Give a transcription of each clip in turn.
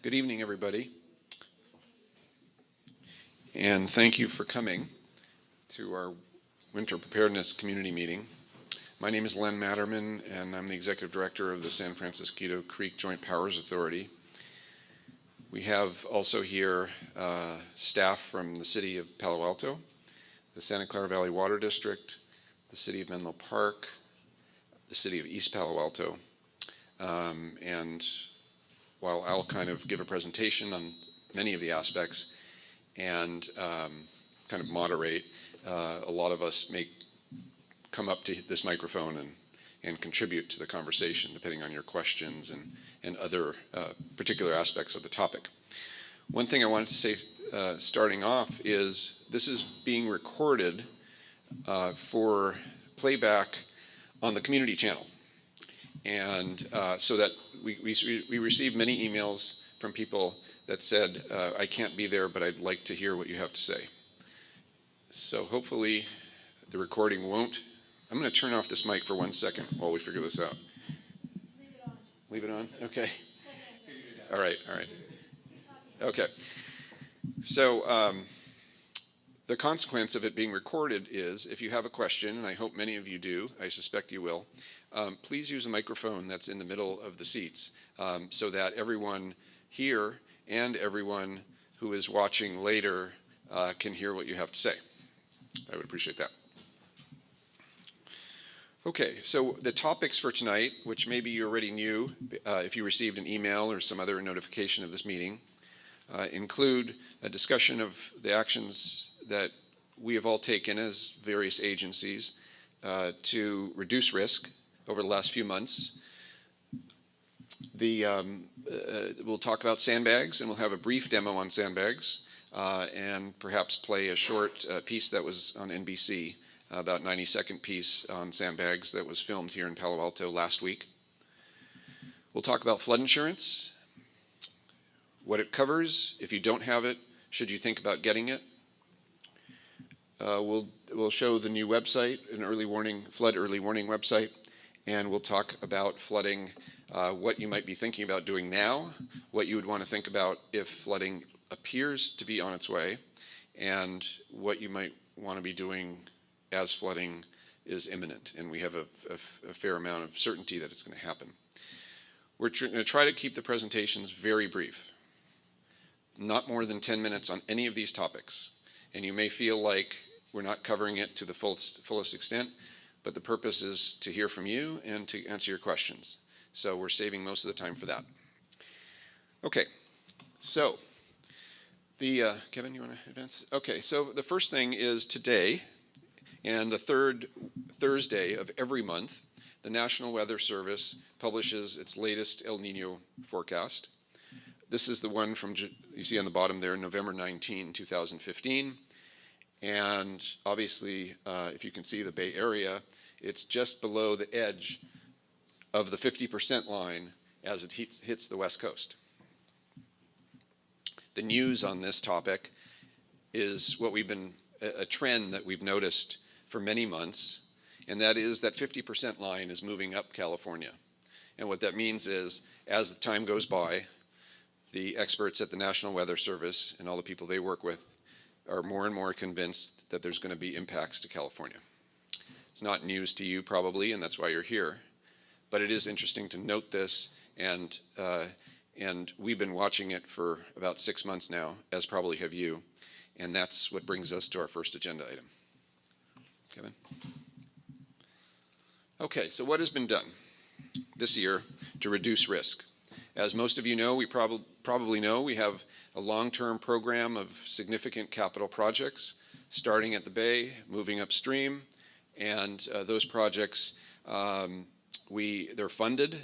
Good evening, everybody. And thank you for coming to our Winter Preparedness Community Meeting. My name is Len Matterman, and I'm the Executive Director of the San Francisquito Creek Joint Powers Authority. We have also here staff from the City of Palo Alto, the Santa Clara Valley Water District, the City of Menlo Park, the City of East Palo Alto, and while I'll kind of give a presentation on many of the aspects and kind of moderate, a lot of us may come up to this microphone and contribute to the conversation depending on your questions and other particular aspects of the topic. One thing I wanted to say starting off is this is being recorded for playback on the community channel. And so that we received many emails from people that said, I can't be there, but I'd like to hear what you have to say. So hopefully the recording won't. I'm going to turn off this mic for 1 second while we figure this out. Leave it on. Leave it on? Okay. All right, all right. Okay. So the consequence of it being recorded is if you have a question, and I hope many of you do, I suspect you will, please use the microphone that's in the middle of the seats so that everyone here and everyone who is watching later can hear what you have to say. I would appreciate that. Okay, so the topics for tonight, which maybe you already knew if you received an email or some other notification of this meeting, include a discussion of the actions that we have all taken as various agencies to reduce risk over the last few months. We'll talk about sandbags, and we'll have a brief demo on sandbags, and perhaps play a short piece that was on NBC, about 90-second piece on sandbags that was filmed here in Palo Alto last week. We'll talk about flood insurance, what it covers. If you don't have it, should you think about getting it? We'll show the new website, an flood early warning website, and we'll talk about flooding, what you might be thinking about doing now, what you would want to think about if flooding appears to be on its way, and what you might want to be doing as flooding is imminent, and we have a fair amount of certainty that it's going to happen. We're going to try to keep the presentations very brief, not more than 10 minutes on any of these topics, and you may feel like we're not covering it to the fullest extent, but the purpose is to hear from you and to answer your questions. So we're saving most of the time for that. Okay, so Kevin, you want to advance? Okay, so the first thing is today, and the third Thursday of every month, the National Weather Service publishes its latest El Nino forecast. This is the one from, you see on the bottom there, November 19, 2015. And obviously, if you can see the Bay Area, it's just below the edge of the 50% line as it hits the West Coast. The news on this topic is what we've been, a trend that we've noticed for many months, and that is that 50% line is moving up California. And what that means is, as the time goes by, the experts at the National Weather Service and all the people they work with are more and more convinced that there's going to be impacts to California. It's not news to you probably, and that's why you're here, but it is interesting to note this, and we've been watching it for about 6 months now, as probably have you, and that's what brings us to our first agenda item. Kevin? Okay, so what has been done this year to reduce risk? As most of you know, we probably know, we have a long-term program of significant capital projects, starting at the Bay, moving upstream, and those projects, they're funded,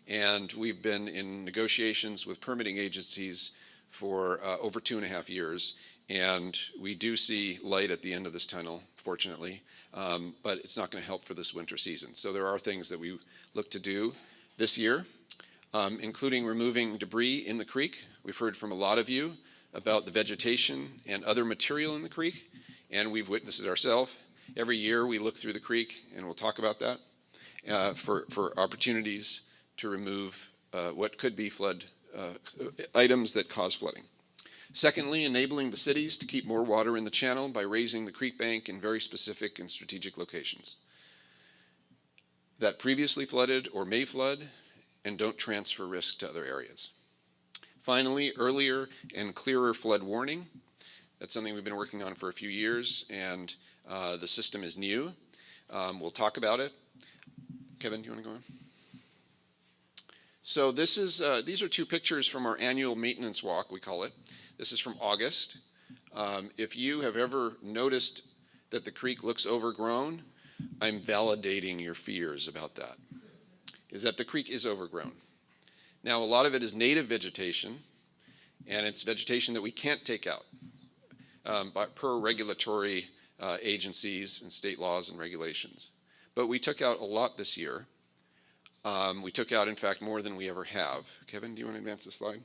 and we've been in negotiations with permitting agencies for over 2.5 years, and we do see light at the end of this tunnel, fortunately, but it's not going to help for this winter season. So there are things that we look to do this year, including removing debris in the creek. We've heard from a lot of you about the vegetation and other material in the creek, and we've witnessed it ourselves. Every year we look through the creek, and we'll talk about that, for opportunities to remove what could be flood items that cause flooding. Secondly, enabling the cities to keep more water in the channel by raising the creek bank in very specific and strategic locations that previously flooded or may flood and don't transfer risk to other areas. Finally, earlier and clearer flood warning. That's something we've been working on for a few years, and the system is new. We'll talk about it. Kevin, do you want to go on? So these are two pictures from our annual maintenance walk, we call it. This is from August. If you have ever noticed that the creek looks overgrown, I'm validating your fears about that, is that the creek is overgrown. Now, a lot of it is native vegetation, and it's vegetation that we can't take out per regulatory agencies and state laws and regulations. But we took out a lot this year. We took out, in fact, more than we ever have. Kevin, do you want to advance the slide?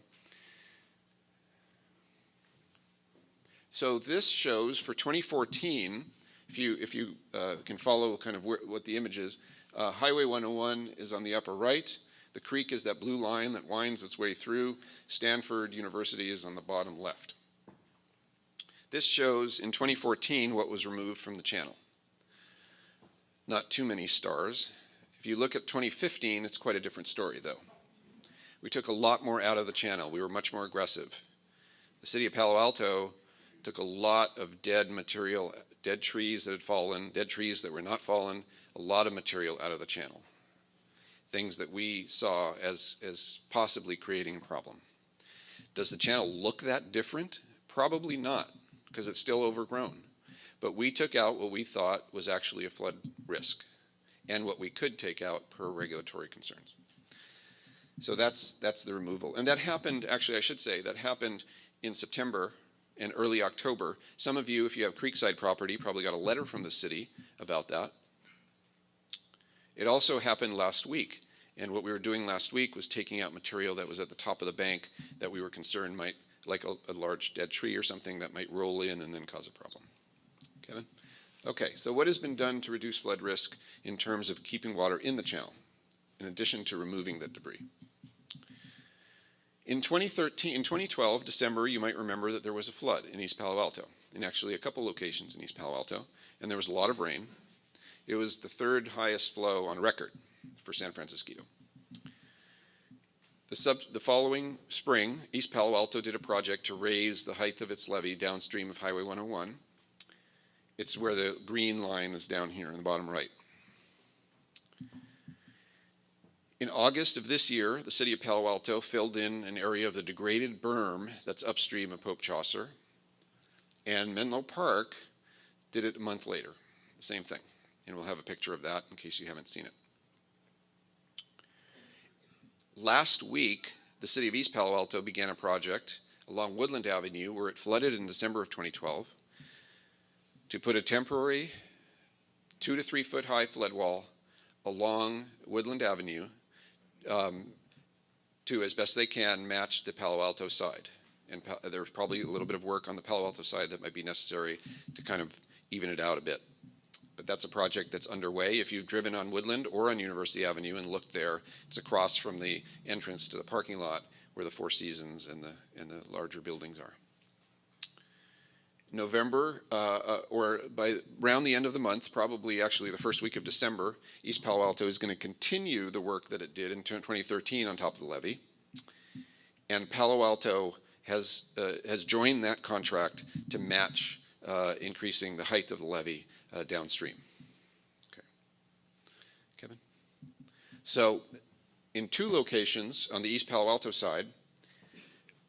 So this shows for 2014, if you can follow kind of what the image is, Highway 101 is on the upper right. The creek is that blue line that winds its way through. Stanford University is on the bottom left. This shows in 2014 what was removed from the channel. Not too many stars. If you look at 2015, it's quite a different story, though. We took a lot more out of the channel. We were much more aggressive. The city of Palo Alto took a lot of dead material, dead trees that had fallen, dead trees that were not fallen, a lot of material out of the channel. Things that we saw as possibly creating a problem. Does the channel look that different? Probably not, because it's still overgrown. But we took out what we thought was actually a flood risk, and what we could take out per regulatory concerns. So that's the removal. And that happened, actually I should say, that happened in September and early October. Some of you, if you have creekside property, probably got a letter from the city about that. It also happened last week. And what we were doing last week was taking out material that was at the top of the bank that we were concerned might, like a large dead tree or something that might roll in and then cause a problem. Kevin? Okay, so what has been done to reduce flood risk in terms of keeping water in the channel, in addition to removing the debris? In 2012, December, you might remember that there was a flood in East Palo Alto, in actually a couple locations in East Palo Alto, and there was a lot of rain. It was the third highest flow on record for San Francisquito. The following spring, East Palo Alto did a project to raise the height of its levee downstream of Highway 101. It's where the green line is down here in the bottom right. In August of this year, the city of Palo Alto filled in an area of the degraded berm that's upstream of Pope Chaucer, and Menlo Park did it a month later, the same thing. And we'll have a picture of that in case you haven't seen it. Last week, the city of East Palo Alto began a project along Woodland Avenue where it flooded in December of 2012 to put a temporary 2 to 3 foot high flood wall along Woodland Avenue to, as best they can, match the Palo Alto side. And there's probably a little bit of work on the Palo Alto side that might be necessary to kind of even it out a bit. But that's a project that's underway. If you've driven on Woodland or on University Avenue and looked there, it's across from the entrance to the parking lot where the Four Seasons and the larger buildings are. November, or by around the end of the month, probably actually the first week of December, East Palo Alto is going to continue the work that it did in 2013 on top of the levee. And Palo Alto has joined that contract to match increasing the height of the levee downstream. Okay. Kevin? So in 2 locations on the East Palo Alto side,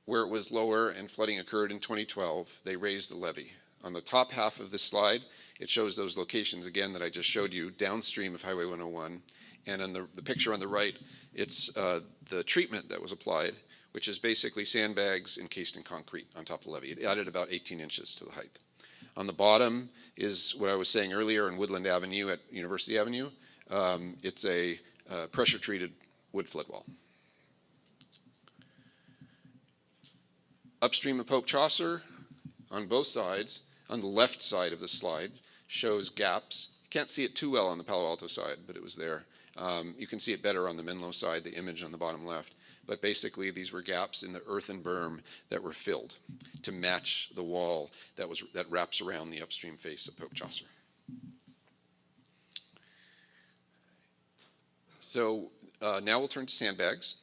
where it was lower and flooding occurred in 2012, they raised the levee. On the top half of this slide, it shows those locations again that I just showed you downstream of Highway 101. And on the picture on the right, it's the treatment that was applied, which is basically sandbags encased in concrete on top of the levee. It added about 18 inches to the height. On the bottom is what I was saying earlier on Woodland Avenue at University Avenue. It's a pressure-treated wood flood wall. Upstream of Pope Chaucer, on both sides, on the left side of the slide, shows gaps. You can't see it too well on the Palo Alto side, but it was there. You can see it better on the Menlo side, the image on the bottom left. but basically these were gaps in the earthen berm that were filled to match the wall that wraps around the upstream face of Pope Chaucer. So now we'll turn to sandbags.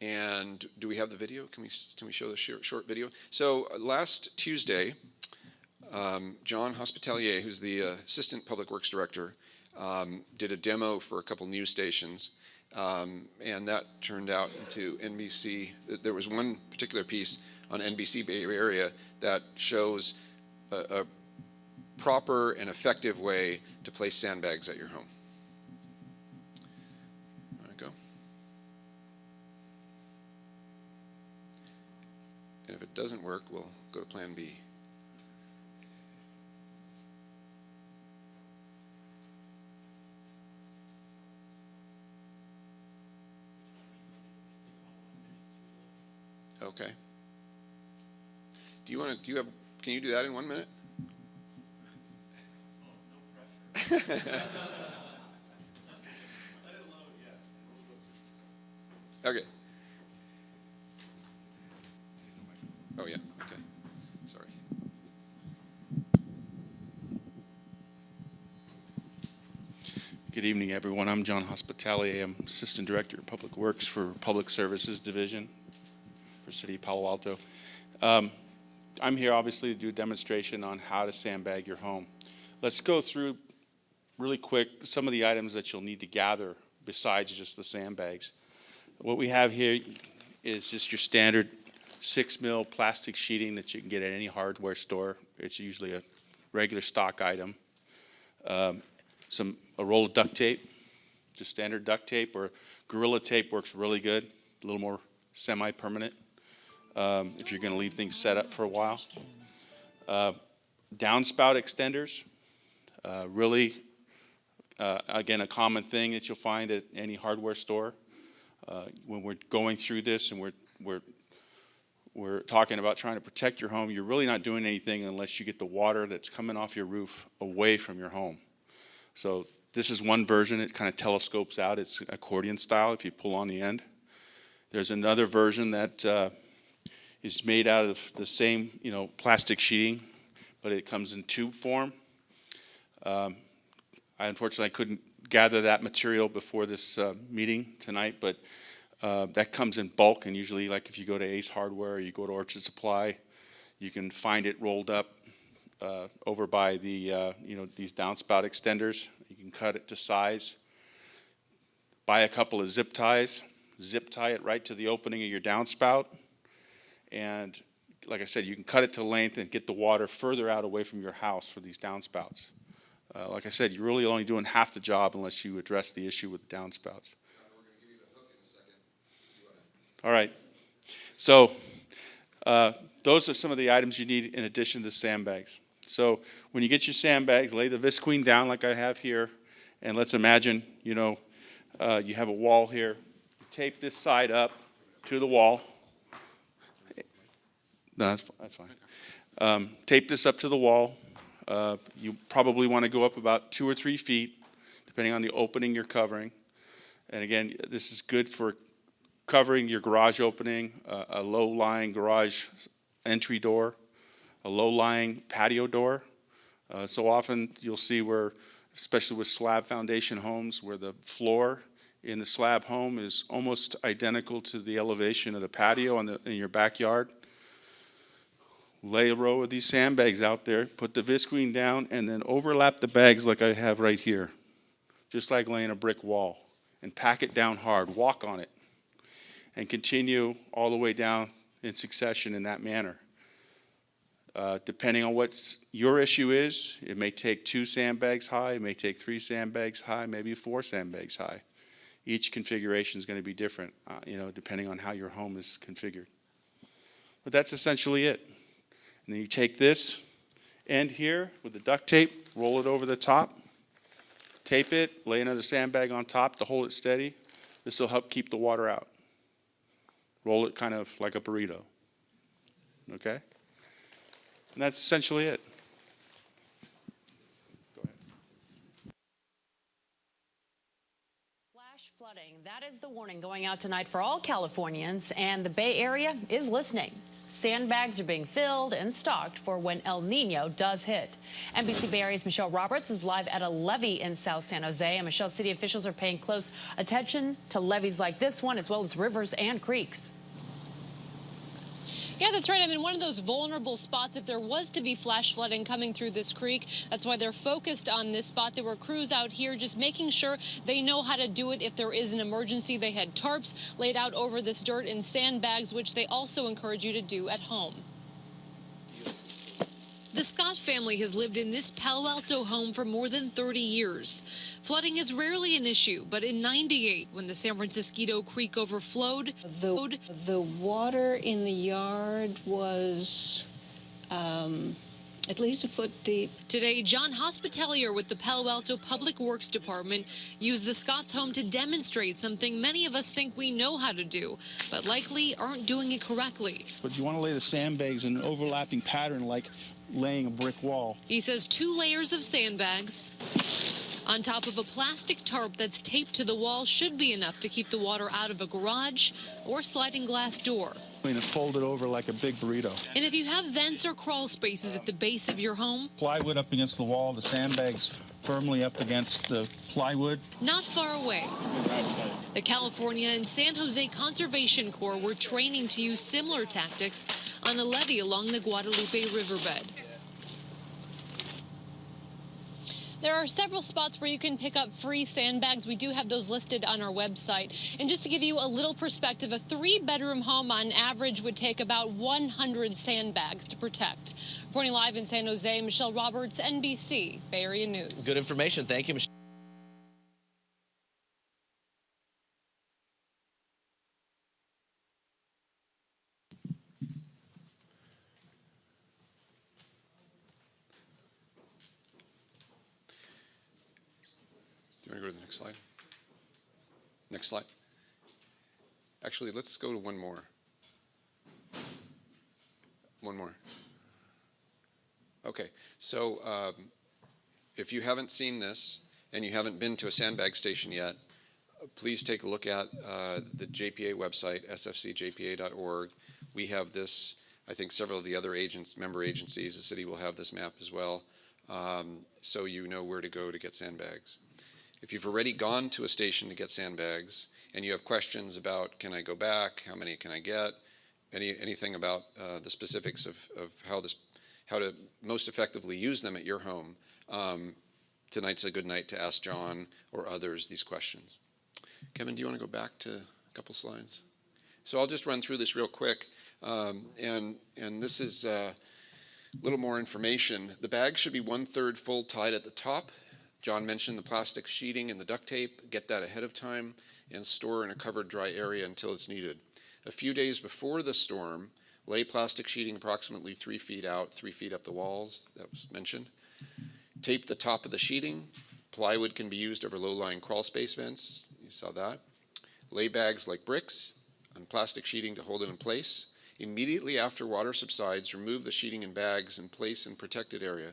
And do we have the video? Can we show the short video? So last Tuesday, John Hospitalier, who's the Assistant Public Works Director, did a demo for a couple news stations, and that turned out into NBC. There was one particular piece on NBC Bay Area that shows a proper and effective way to place sandbags at your home. Want to go? And if it doesn't work, we'll go to Plan B. Okay. Can you do that in 1 minute? Oh, no pressure. Okay. Oh, yeah, okay. Sorry. Good evening, everyone. I'm John Hospitalier. I'm Assistant Director of Public Works for Public Services Division for City of Palo Alto. I'm here, obviously, to do a demonstration on how to sandbag your home. Let's go through really quick some of the items that you'll need to gather besides just the sandbags. What we have here is just your standard 6 mil plastic sheeting that you can get at any hardware store. It's usually a regular stock item. A roll of duct tape, just standard duct tape, or Gorilla tape works really good, a little more semi-permanent if you're going to leave things set up for a while. Downspout extenders, really, again, a common thing that you'll find at any hardware store. When we're going through this and we're talking about trying to protect your home, you're really not doing anything unless you get the water that's coming off your roof away from your home. So this is one version. It kind of telescopes out. It's accordion style if you pull on the end. There's another version that is made out of the same, plastic sheeting, but it comes in tube form. Unfortunately, I couldn't gather that material before this meeting tonight, but that comes in bulk, and usually, like if you go to Ace Hardware or you go to Orchard Supply, you can find it rolled up over by the these downspout extenders. You can cut it to size. Buy a couple of zip ties, zip tie it right to the opening of your downspout, and like I said, you can cut it to length and get the water further out away from your house for these downspouts. Like I said, you're really only doing half the job unless you address the issue with the downspouts. We're going to give you the hook in a second. All right. So those are some of the items you need in addition to sandbags. So when you get your sandbags, lay the visqueen down like I have here, and let's imagine, you have a wall here. Tape this side up to the wall. No, that's fine. Tape this up to the wall. You probably want to go up about 2 or 3 feet, depending on the opening you're covering. And again, this is good for covering your garage opening, a low-lying garage entry door, a low-lying patio door. So often you'll see where, especially with slab foundation homes, where the floor in the slab home is almost identical to the elevation of the patio in your backyard. Lay a row of these sandbags out there, put the visqueen down, and then overlap the bags like I have right here, just like laying a brick wall, and pack it down hard. Walk on it, and continue all the way down in succession in that manner. Depending on what your issue is, it may take 2 sandbags high, it may take 3 sandbags high, maybe 4 sandbags high. Each configuration is going to be different, depending on how your home is configured. But that's essentially it. And then you take this end here with the duct tape, roll it over the top, tape it, lay another sandbag on top to hold it steady. This will help keep the water out. Roll it kind of like a burrito. Okay? And that's essentially it. Go ahead. Flash Flooding. That is the warning going out tonight for all Californians, and the Bay Area is listening. Sandbags are being filled and stocked for when El Nino does hit. NBC Bay Area's Michelle Roberts is live at a levee in South San Jose, and Michelle, city officials are paying close attention to levees like this one, as well as rivers and creeks. Yeah, that's right. I'm in one of those vulnerable spots if there was to be flash flooding coming through this creek. That's why they're focused on this spot. There were crews out here just making sure they know how to do it if there is an emergency. They had tarps laid out over this dirt and sandbags, which they also encourage you to do at home. The Scott family has lived in this Palo Alto home for more than 30 years. Flooding is rarely an issue, but in '98, when the San Francisquito Creek overflowed, the water in the yard was at least a foot deep. Today, John Hospitalier with the Palo Alto Public Works Department used the Scott's home to demonstrate something many of us think we know how to do, but likely aren't doing it correctly. But you want to lay the sandbags in an overlapping pattern like laying a brick wall. He says 2 layers of sandbags on top of a plastic tarp that's taped to the wall should be enough to keep the water out of a garage or sliding glass door. And fold it over like a big burrito. And if you have vents or crawl spaces at the base of your home, Plywood up against the wall, the sandbags firmly up against the plywood. Not far away, the California and San Jose Conservation Corps were training to use similar tactics on a levee along the Guadalupe riverbed. There are several spots where you can pick up free sandbags. We do have those listed on our website. And just to give you a little perspective, a 3-bedroom home on average would take about 100 sandbags to protect. Reporting live in San Jose, Michelle Roberts, NBC Bay Area News. Good information. Thank you, Michelle. Do you want to go to the next slide? Next slide. Actually, let's go to one more. One more. Okay, so if you haven't seen this and you haven't been to a sandbag station yet, please take a look at the JPA website, SFCJPA.org. We have this. I think several of the other member agencies, the city will have this map as well, so you know where to go to get sandbags. If you've already gone to a station to get sandbags and you have questions about, can I go back, how many can I get, anything about the specifics of how to most effectively use them at your home, tonight's a good night to ask John or others these questions. Kevin, do you want to go back to a couple slides? So I'll just run through this real quick, and this is a little more information. The bag should be 1/3 full tied at the top. John mentioned the plastic sheeting and the duct tape. Get that ahead of time and store in a covered dry area until it's needed. A few days before the storm, lay plastic sheeting approximately 3 feet out, 3 feet up the walls, that was mentioned. Tape the top of the sheeting. Plywood can be used over low-lying crawl space vents. You saw that. Lay bags like bricks on plastic sheeting to hold it in place. Immediately after water subsides, remove the sheeting and bags and place in protected area.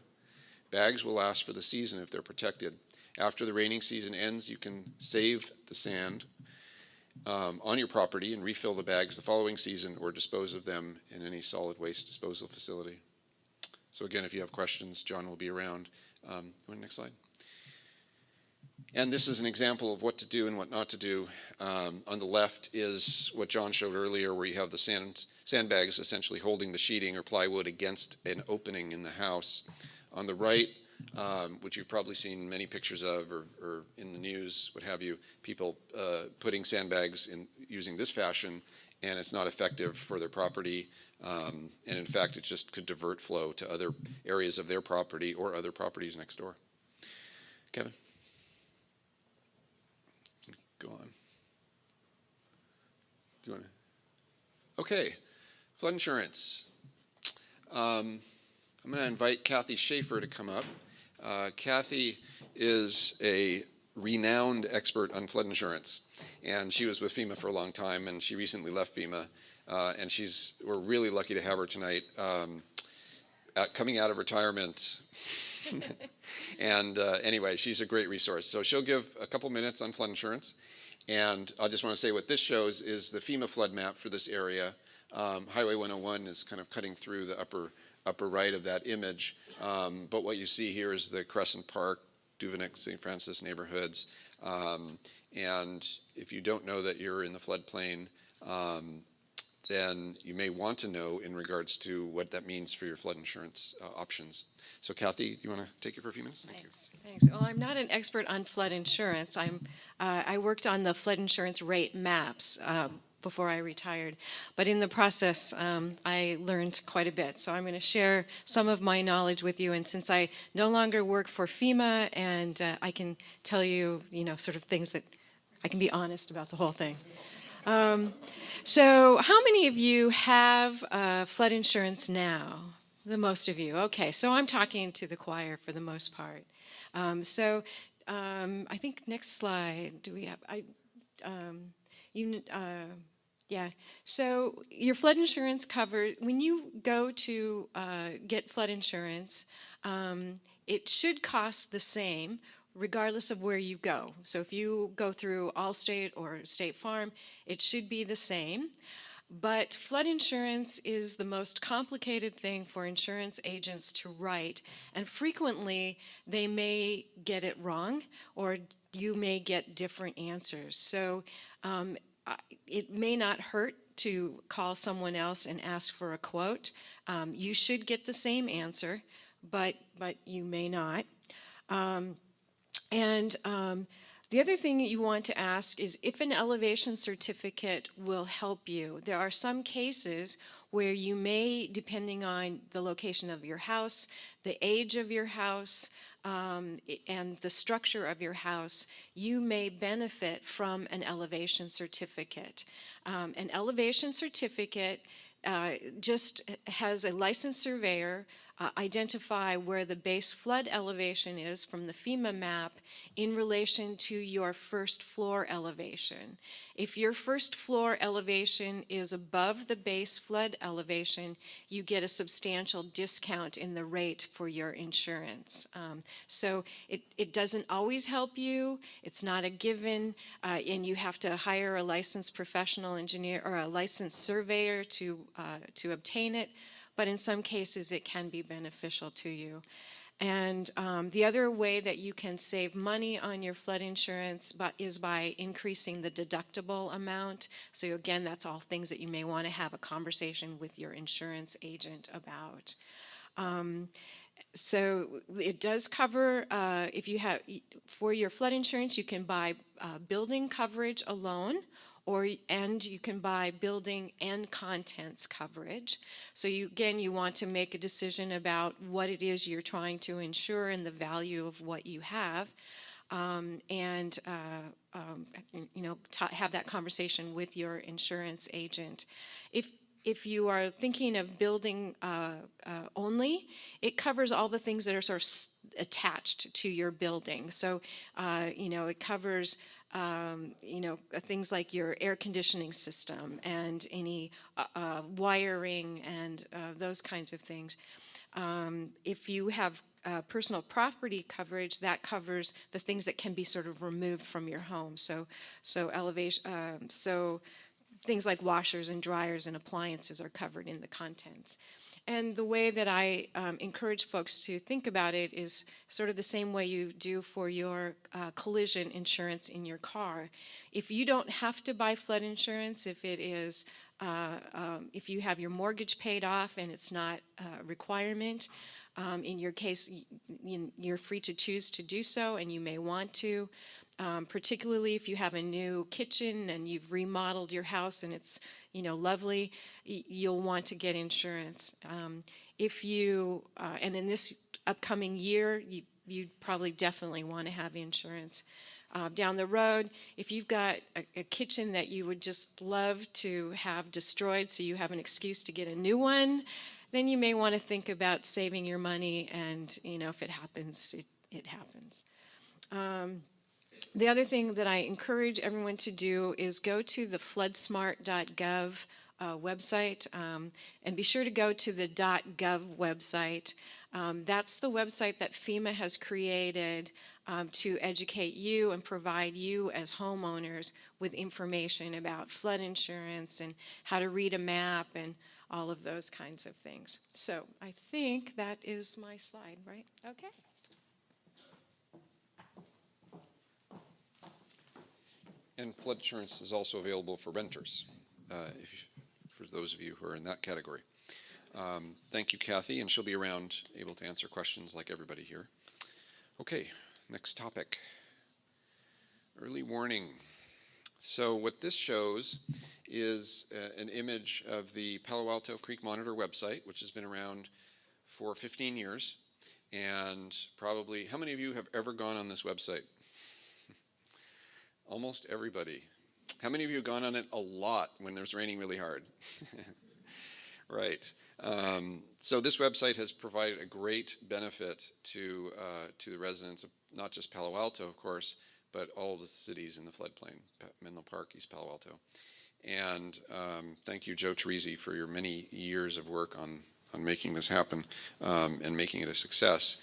Bags will last for the season if they're protected. After the raining season ends, you can save the sand on your property and refill the bags the following season or dispose of them in any solid waste disposal facility. So again, if you have questions, John will be around. Next slide. And this is an example of what to do and what not to do. On the left is what John showed earlier, where you have the sandbags essentially holding the sheeting or plywood against an opening in the house. On the right, which you've probably seen many pictures of or in the news, what have you, people putting sandbags in using this fashion, and it's not effective for their property. And in fact, it just could divert flow to other areas of their property or other properties next door. Kevin? Go on. Do you want to? Okay, flood insurance. I'm going to invite Kathy Schaefer to come up. Kathy is a renowned expert on flood insurance, and she was with FEMA for a long time, and she recently left FEMA, and we're really lucky to have her tonight. Coming out of retirement, And anyway, she's a great resource. So she'll give a couple minutes on flood insurance. And I just want to say what this shows is the FEMA flood map for this area. Highway 101 is kind of cutting through the upper right of that image. But what you see here is the Crescent Park, Duveneck, St. Francis neighborhoods. And if you don't know that you're in the floodplain, then you may want to know in regards to what that means for your flood insurance options. So Kathy, you want to take it for a few minutes? Thanks. Thanks. Well, I'm not an expert on flood insurance. I worked on the flood insurance rate maps before I retired, but in the process, I learned quite a bit. So I'm going to share some of my knowledge with you. And since I no longer work for FEMA, and I can tell you, sort of things that I can be honest about the whole thing. So how many of you have flood insurance now? The most of you. Okay, so I'm talking to the choir for the most part. I think next slide. Do we have? Yeah. So your flood insurance covers, when you go to get flood insurance, it should cost the same regardless of where you go. So if you go through Allstate or State Farm, it should be the same. But flood insurance is the most complicated thing for insurance agents to write, and frequently they may get it wrong, or you may get different answers. So it may not hurt to call someone else and ask for a quote. You should get the same answer, but you may not. The other thing that you want to ask is if an elevation certificate will help you. There are some cases where you may, depending on the location of your house, the age of your house, and the structure of your house, you may benefit from an elevation certificate. An elevation certificate just has a licensed surveyor identify where the base flood elevation is from the FEMA map in relation to your first floor elevation. If your first floor elevation is above the base flood elevation, you get a substantial discount in the rate for your insurance. So it doesn't always help you. It's not a given, and you have to hire a licensed professional engineer or a licensed surveyor to obtain it. But in some cases, it can be beneficial to you. And the other way that you can save money on your flood insurance is by increasing the deductible amount. So again, that's all things that you may want to have a conversation with your insurance agent about. So it does cover, if you have, for your flood insurance, you can buy building coverage alone, and you can buy building and contents coverage. So you want to make a decision about what it is you're trying to insure and the value of what you have, have that conversation with your insurance agent. If you are thinking of building only, it covers all the things that are sort of attached to your building. So, it covers things like your air conditioning system and any wiring and those kinds of things. If you have personal property coverage, that covers the things that can be sort of removed from your home. So things like washers and dryers and appliances are covered in the contents. And the way that I encourage folks to think about it is sort of the same way you do for your collision insurance in your car. If you don't have to buy flood insurance, if it is, if you have your mortgage paid off and it's not a requirement, in your case, you're free to choose to do so, and you may want to. Particularly if you have a new kitchen and you've remodeled your house and it's lovely, you'll want to get insurance. If you and in this upcoming year, you'd probably definitely want to have insurance. Down the road, if you've got a kitchen that you would just love to have destroyed so you have an excuse to get a new one, then you may want to think about saving your money, and if it happens, it happens. The other thing that I encourage everyone to do is go to the floodsmart.gov website. And be sure to go to the .gov website. That's the website that FEMA has created to educate you and provide you as homeowners with information about flood insurance and how to read a map and all of those kinds of things. So I think that is my slide, right? Okay. And flood insurance is also available for renters, for those of you who are in that category. Thank you, Kathy, and she'll be around able to answer questions like everybody here. Okay, next topic. Early warning. So what this shows is an image of the Palo Alto Creek Monitor website, which has been around for 15 years. And probably, how many of you have ever gone on this website? Almost everybody. How many of you have gone on it a lot when there's raining really hard? Right. So this website has provided a great benefit to the residents of not just Palo Alto, of course, but all the cities in the floodplain, Menlo Park, East Palo Alto. And thank you, Joe Teresi, for your many years of work on making this happen and making it a success.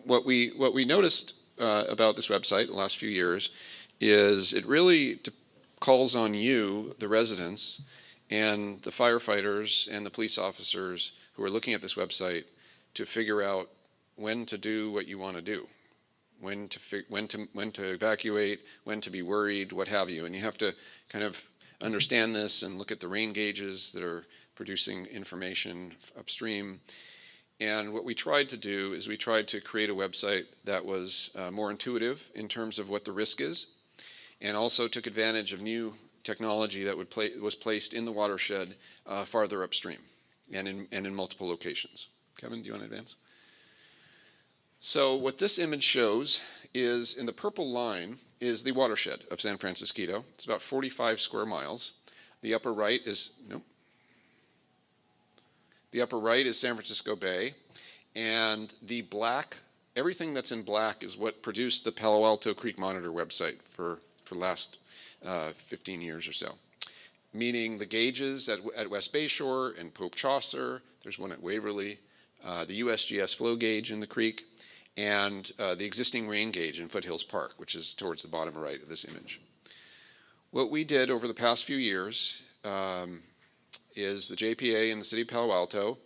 What we noticed about this website the last few years is it really calls on you, the residents, and the firefighters and the police officers who are looking at this website to figure out when to do what you want to do, when to evacuate, when to be worried, what have you. And you have to kind of understand this and look at the rain gauges that are producing information upstream. And what we tried to do is we tried to create a website that was more intuitive in terms of what the risk is, and also took advantage of new technology that was placed in the watershed farther upstream and in multiple locations. Kevin, do you want to advance? So what this image shows is, in the purple line, is the watershed of San Francisquito. It's about 45 square miles. The upper right is, the upper right is San Francisco Bay, and the black, everything that's in black is what produced the Palo Alto Creek Monitor website for the last 15 years or so. Meaning the gauges at West Bayshore and Pope Chaucer, there's one at Waverly, the USGS flow gauge in the creek, and the existing rain gauge in Foothills Park, which is towards the bottom right of this image. What we did over the past few years is the JPA and the City of Palo Alto,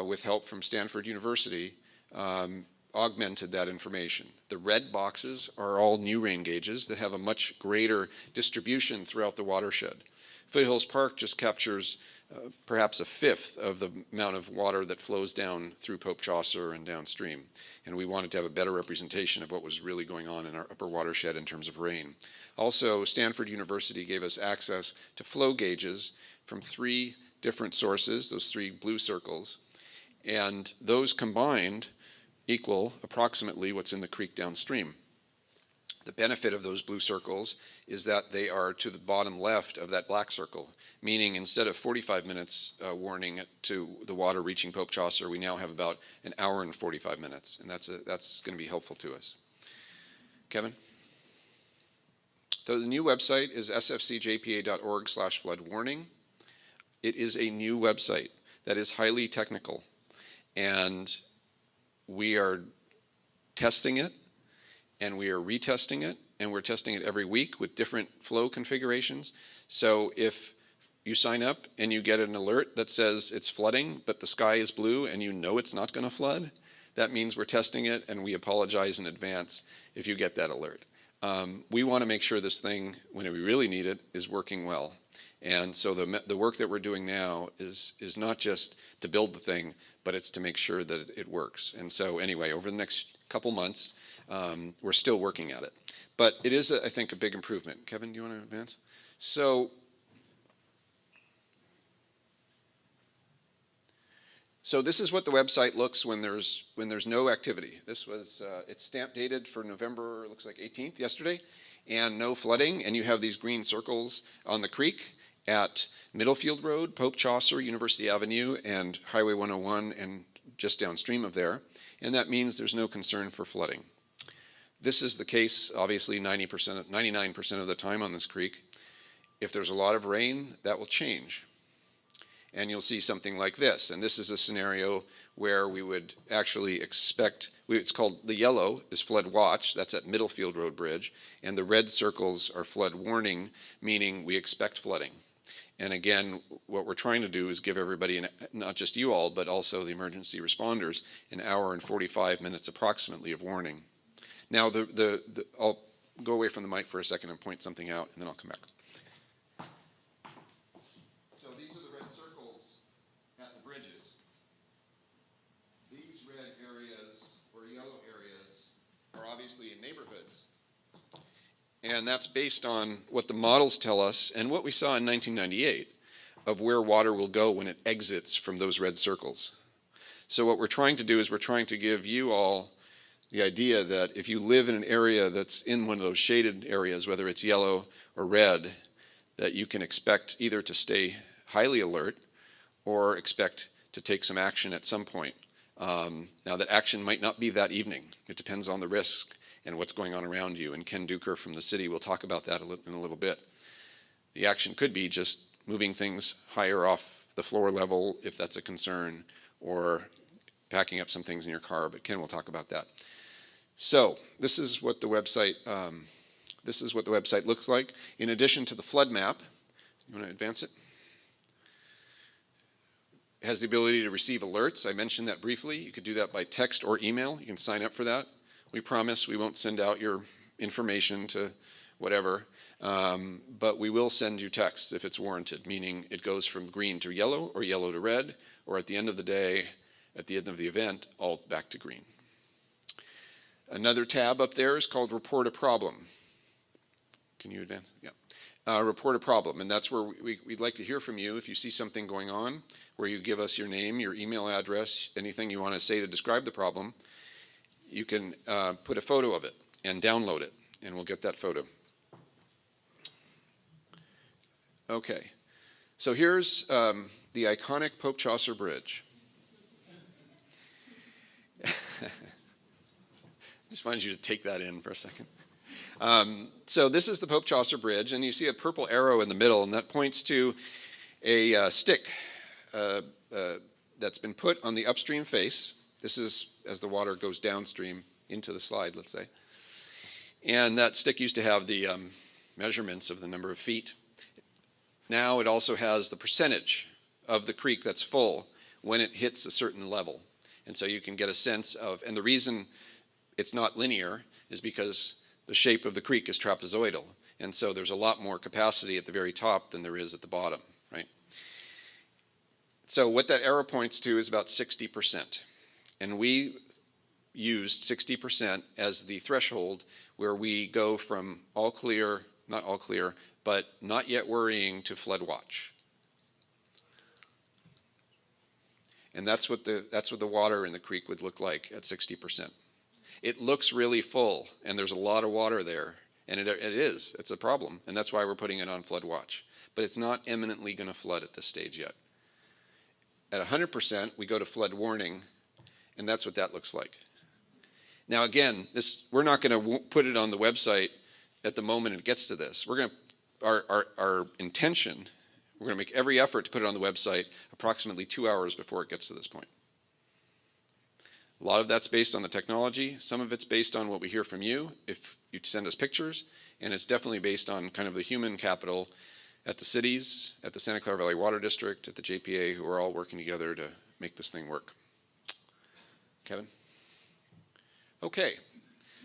with help from Stanford University, augmented that information. The red boxes are all new rain gauges that have a much greater distribution throughout the watershed. Foothills Park just captures perhaps a fifth of the amount of water that flows down through Pope Chaucer and downstream. And we wanted to have a better representation of what was really going on in our upper watershed in terms of rain. Also, Stanford University gave us access to flow gauges from 3 different sources, those 3 blue circles, and those combined equal approximately what's in the creek downstream. The benefit of those blue circles is that they are to the bottom left of that black circle, meaning instead of 45 minutes warning to the water reaching Pope Chaucer, we now have about an hour and 45 minutes, and that's going to be helpful to us. Kevin? So the new website is sfcjpa.org/floodwarning. It is a new website that is highly technical, and we are testing it, and we are retesting it, and we're testing it every week with different flow configurations. So if you sign up and you get an alert that says it's flooding, but the sky is blue and you know it's not going to flood, that means we're testing it, and we apologize in advance if you get that alert. We want to make sure this thing, when we really need it, is working well. And so the work that we're doing now is not just to build the thing, but it's to make sure that it works. And so anyway, over the next couple months, we're still working at it. But it is, I think, a big improvement. Kevin, do you want to advance? So this is what the website looks when there's no activity. This was, it's stamp dated for November, looks like 18th, yesterday, and no flooding. And you have these green circles on the creek at Middlefield Road, Pope Chaucer, University Avenue, and Highway 101, and just downstream of there. And that means there's no concern for flooding. This is the case, obviously, 99% of the time on this creek. If there's a lot of rain, that will change. and you'll see something like this. And this is a scenario where we would actually expect, it's called, the yellow is flood watch, that's at Middlefield Road Bridge, and the red circles are flood warning, meaning we expect flooding. And again, what we're trying to do is give everybody, not just you all, but also the emergency responders, an hour and 45 minutes approximately of warning. Now, I'll go away from the mic for a second and point something out, and then I'll come back. So these are the red circles at the bridges. These red areas or yellow areas are obviously in neighborhoods. And that's based on what the models tell us and what we saw in 1998 of where water will go when it exits from those red circles. So what we're trying to do is we're trying to give you all the idea that if you live in an area that's in one of those shaded areas, whether it's yellow or red, that you can expect either to stay highly alert or expect to take some action at some point. Now that action might not be that evening. It depends on the risk and what's going on around you. And Ken Duker from the city will talk about that in a little bit. The action could be just moving things higher off the floor level if that's a concern, or packing up some things in your car, but Ken will talk about that. So this is what the website looks like. In addition to the flood map, you want to advance it? It has the ability to receive alerts. I mentioned that briefly. You could do that by text or email. You can sign up for that. We promise we won't send out your information to whatever, but we will send you texts if it's warranted, meaning it goes from green to yellow or yellow to red, or at the end of the day, at the end of the event, all back to green. Another tab up there is called Report a Problem. Can you advance? Yeah. Report a problem, and that's where we'd like to hear from you if you see something going on, where you give us your name, your email address, anything you want to say to describe the problem. You can put a photo of it and download it, and we'll get that photo. Okay, so here's the iconic Pope Chaucer Bridge. Just wanted you to take that in for a second. So this is the Pope Chaucer Bridge, and you see a purple arrow in the middle, and that points to a stick that's been put on the upstream face. This is as the water goes downstream into the slide, let's say. And that stick used to have the measurements of the number of feet. Now it also has the percentage of the creek that's full when it hits a certain level. And so you can get a sense of, and the reason it's not linear is because the shape of the creek is trapezoidal. And so there's a lot more capacity at the very top than there is at the bottom, right? So what that arrow points to is about 60%. And we used 60% as the threshold where we go from all clear, not all clear, but not yet worrying to flood watch. And that's what the water in the creek would look like at 60%. It looks really full, and there's a lot of water there, and it's a problem, and that's why we're putting it on flood watch. But it's not imminently going to flood at this stage yet. At 100%, we go to flood warning, and that's what that looks like. Now again, we're not going to put it on the website at the moment it gets to this. Our intention, we're going to make every effort to put it on the website approximately 2 hours before it gets to this point. A lot of that's based on the technology. Some of it's based on what we hear from you, if you send us pictures, and it's definitely based on kind of the human capital at the cities, at the Santa Clara Valley Water District, at the JPA, who are all working together to make this thing work. Kevin? Okay,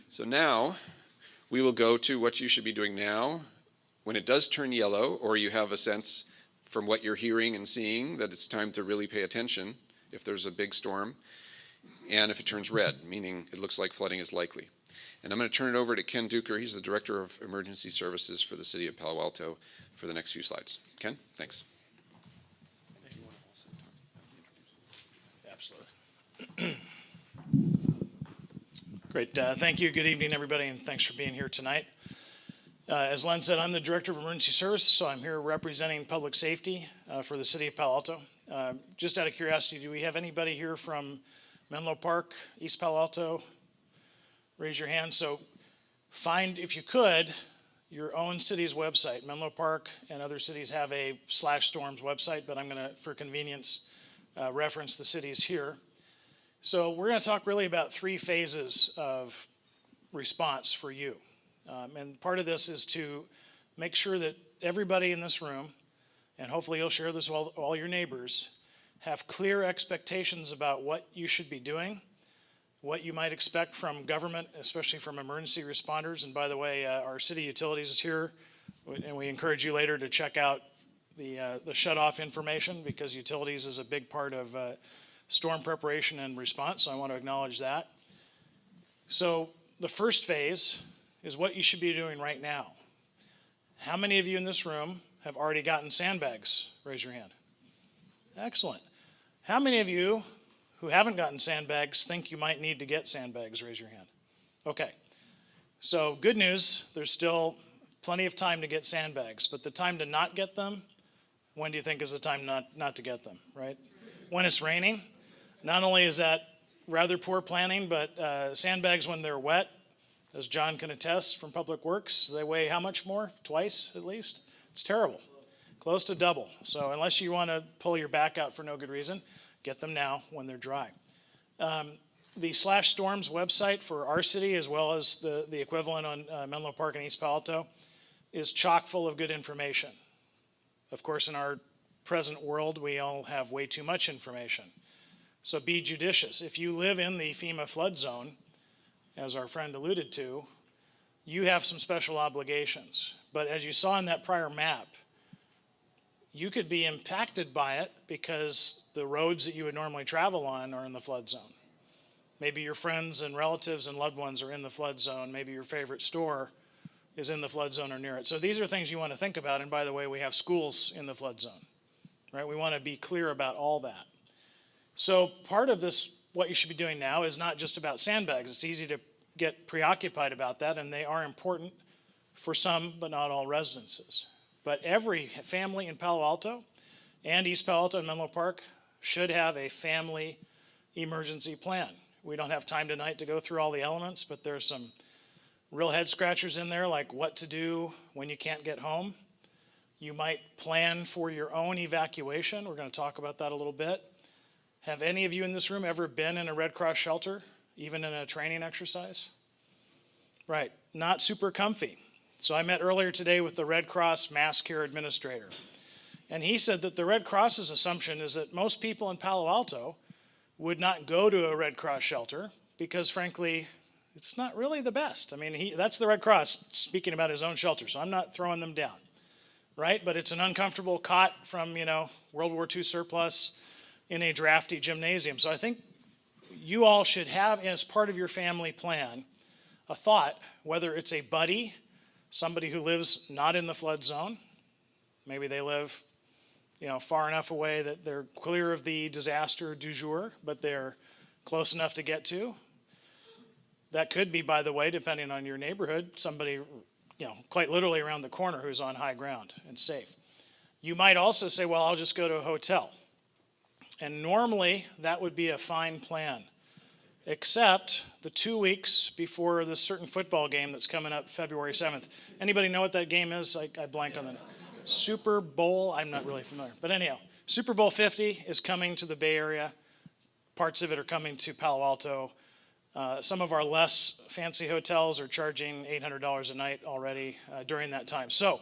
so now we will go to what you should be doing now. When it does turn yellow, or you have a sense from what you're hearing and seeing that it's time to really pay attention if there's a big storm, and if it turns red, meaning it looks like flooding is likely. And I'm going to turn it over to Ken Duker. He's the Director of Emergency Services for the City of Palo Alto for the next few slides. Ken, thanks. Absolutely. Great. Thank you. Good evening, everybody, and thanks for being here tonight. As Len said, I'm the Director of Emergency Services, so I'm here representing public safety for the City of Palo Alto. Just out of curiosity, do we have anybody here from Menlo Park, East Palo Alto? Raise your hand. So if you could, your own city's website. Menlo Park and other cities have a /storms website, but I'm going to, for convenience, reference the cities here. So we're going to talk really about 3 phases of response for you. And part of this is to make sure that everybody in this room, and hopefully you'll share this with all your neighbors, have clear expectations about what you should be doing, what you might expect from government, especially from emergency responders. And by the way, our city utilities is here, and we encourage you later to check out the shut-off information, because utilities is a big part of storm preparation and response, so I want to acknowledge that. So the first phase is what you should be doing right now. How many of you in this room have already gotten sandbags? Raise your hand. Excellent. How many of you who haven't gotten sandbags think you might need to get sandbags? Raise your hand. Okay. So good news, there's still plenty of time to get sandbags, but the time to not get them, when do you think is the time not to get them, right? When it's raining. Not only is that rather poor planning, but sandbags when they're wet, as John can attest from Public Works, they weigh how much more? Twice at least? It's terrible. Close to double. So unless you want to pull your back out for no good reason, get them now when they're dry. The /storms website for our city, as well as the equivalent on Menlo Park and East Palo Alto, is chock full of good information. Of course, in our present world, we all have way too much information. So be judicious. If you live in the FEMA flood zone, as our friend alluded to, you have some special obligations. But as you saw in that prior map, you could be impacted by it because the roads that you would normally travel on are in the flood zone. Maybe your friends and relatives and loved ones are in the flood zone. Maybe your favorite store is in the flood zone or near it. So these are things you want to think about. And by the way, we have schools in the flood zone, right? We want to be clear about all that. So part of this, what you should be doing now, is not just about sandbags. It's easy to get preoccupied about that, and they are important for some, but not all residences. But every family in Palo Alto and East Palo Alto and Menlo Park should have a family emergency plan. We don't have time tonight to go through all the elements, but there's some real head scratchers in there, like what to do when you can't get home. You might plan for your own evacuation. We're going to talk about that a little bit. Have any of you in this room ever been in a Red Cross shelter, even in a training exercise? Right, not super comfy. So I met earlier today with the Red Cross Mass Care Administrator. And he said that the Red Cross's assumption is that most people in Palo Alto would not go to a Red Cross shelter because, frankly, it's not really the best. I mean, that's the Red Cross speaking about his own shelter, so I'm not throwing them down, right? But it's an uncomfortable cot from, World War II surplus in a drafty gymnasium. So I think you all should have, as part of your family plan, a thought, whether it's a buddy, somebody who lives not in the flood zone, maybe they live far enough away that they're clear of the disaster du jour, but they're close enough to get to. That could be, by the way, depending on your neighborhood, somebody, quite literally around the corner who's on high ground and safe. You might also say, well, I'll just go to a hotel. And normally that would be a fine plan, except the 2 weeks before this certain football game that's coming up February 7th. Anybody know what that game is? I blanked on the name. Super Bowl, I'm not really familiar. But anyhow, Super Bowl 50 is coming to the Bay Area. Parts of it are coming to Palo Alto. Some of our less fancy hotels are charging $800 a night already during that time. So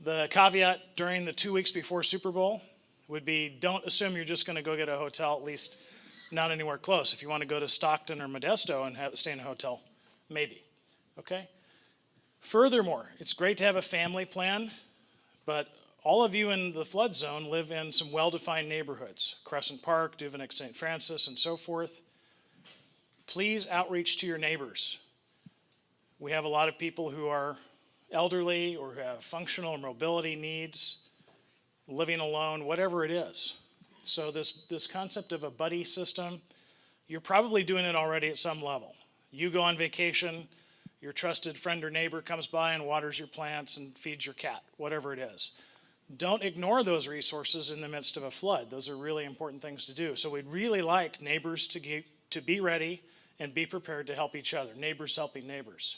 the caveat during the 2 weeks before Super Bowl would be, don't assume you're just going to go get a hotel, at least not anywhere close. If you want to go to Stockton or Modesto and stay in a hotel, maybe. Okay? Furthermore, it's great to have a family plan, but all of you in the flood zone live in some well-defined neighborhoods, Crescent Park, Duvenick St. Francis, and so forth. Please outreach to your neighbors. We have a lot of people who are elderly or who have functional or mobility needs, living alone, whatever it is. So this concept of a buddy system, you're probably doing it already at some level. You go on vacation, your trusted friend or neighbor comes by and waters your plants and feeds your cat, whatever it is. Don't ignore those resources in the midst of a flood. Those are really important things to do. So we'd really like neighbors to be ready and be prepared to help each other, neighbors helping neighbors.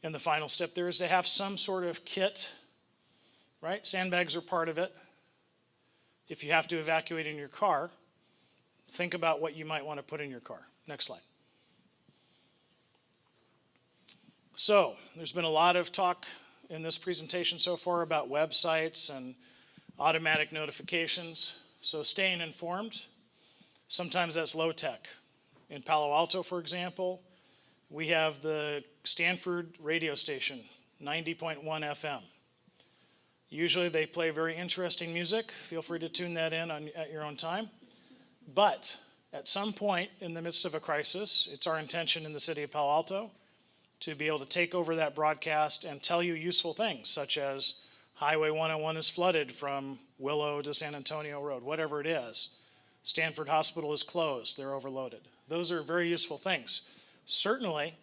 And the final step there is to have some sort of kit, right? Sandbags are part of it. If you have to evacuate in your car, think about what you might want to put in your car. Next slide. So, there's been a lot of talk in this presentation so far about websites and automatic notifications. So staying informed, sometimes that's low tech. In Palo Alto, for example, we have the Stanford radio station, 90.1 FM. Usually they play very interesting music. Feel free to tune that in at your own time. But at some point in the midst of a crisis, it's our intention in the city of Palo Alto to be able to take over that broadcast and tell you useful things, such as Highway 101 is flooded from Willow to San Antonio Road, whatever it is. Stanford Hospital is closed, they're overloaded. Those are very useful things. Certainly,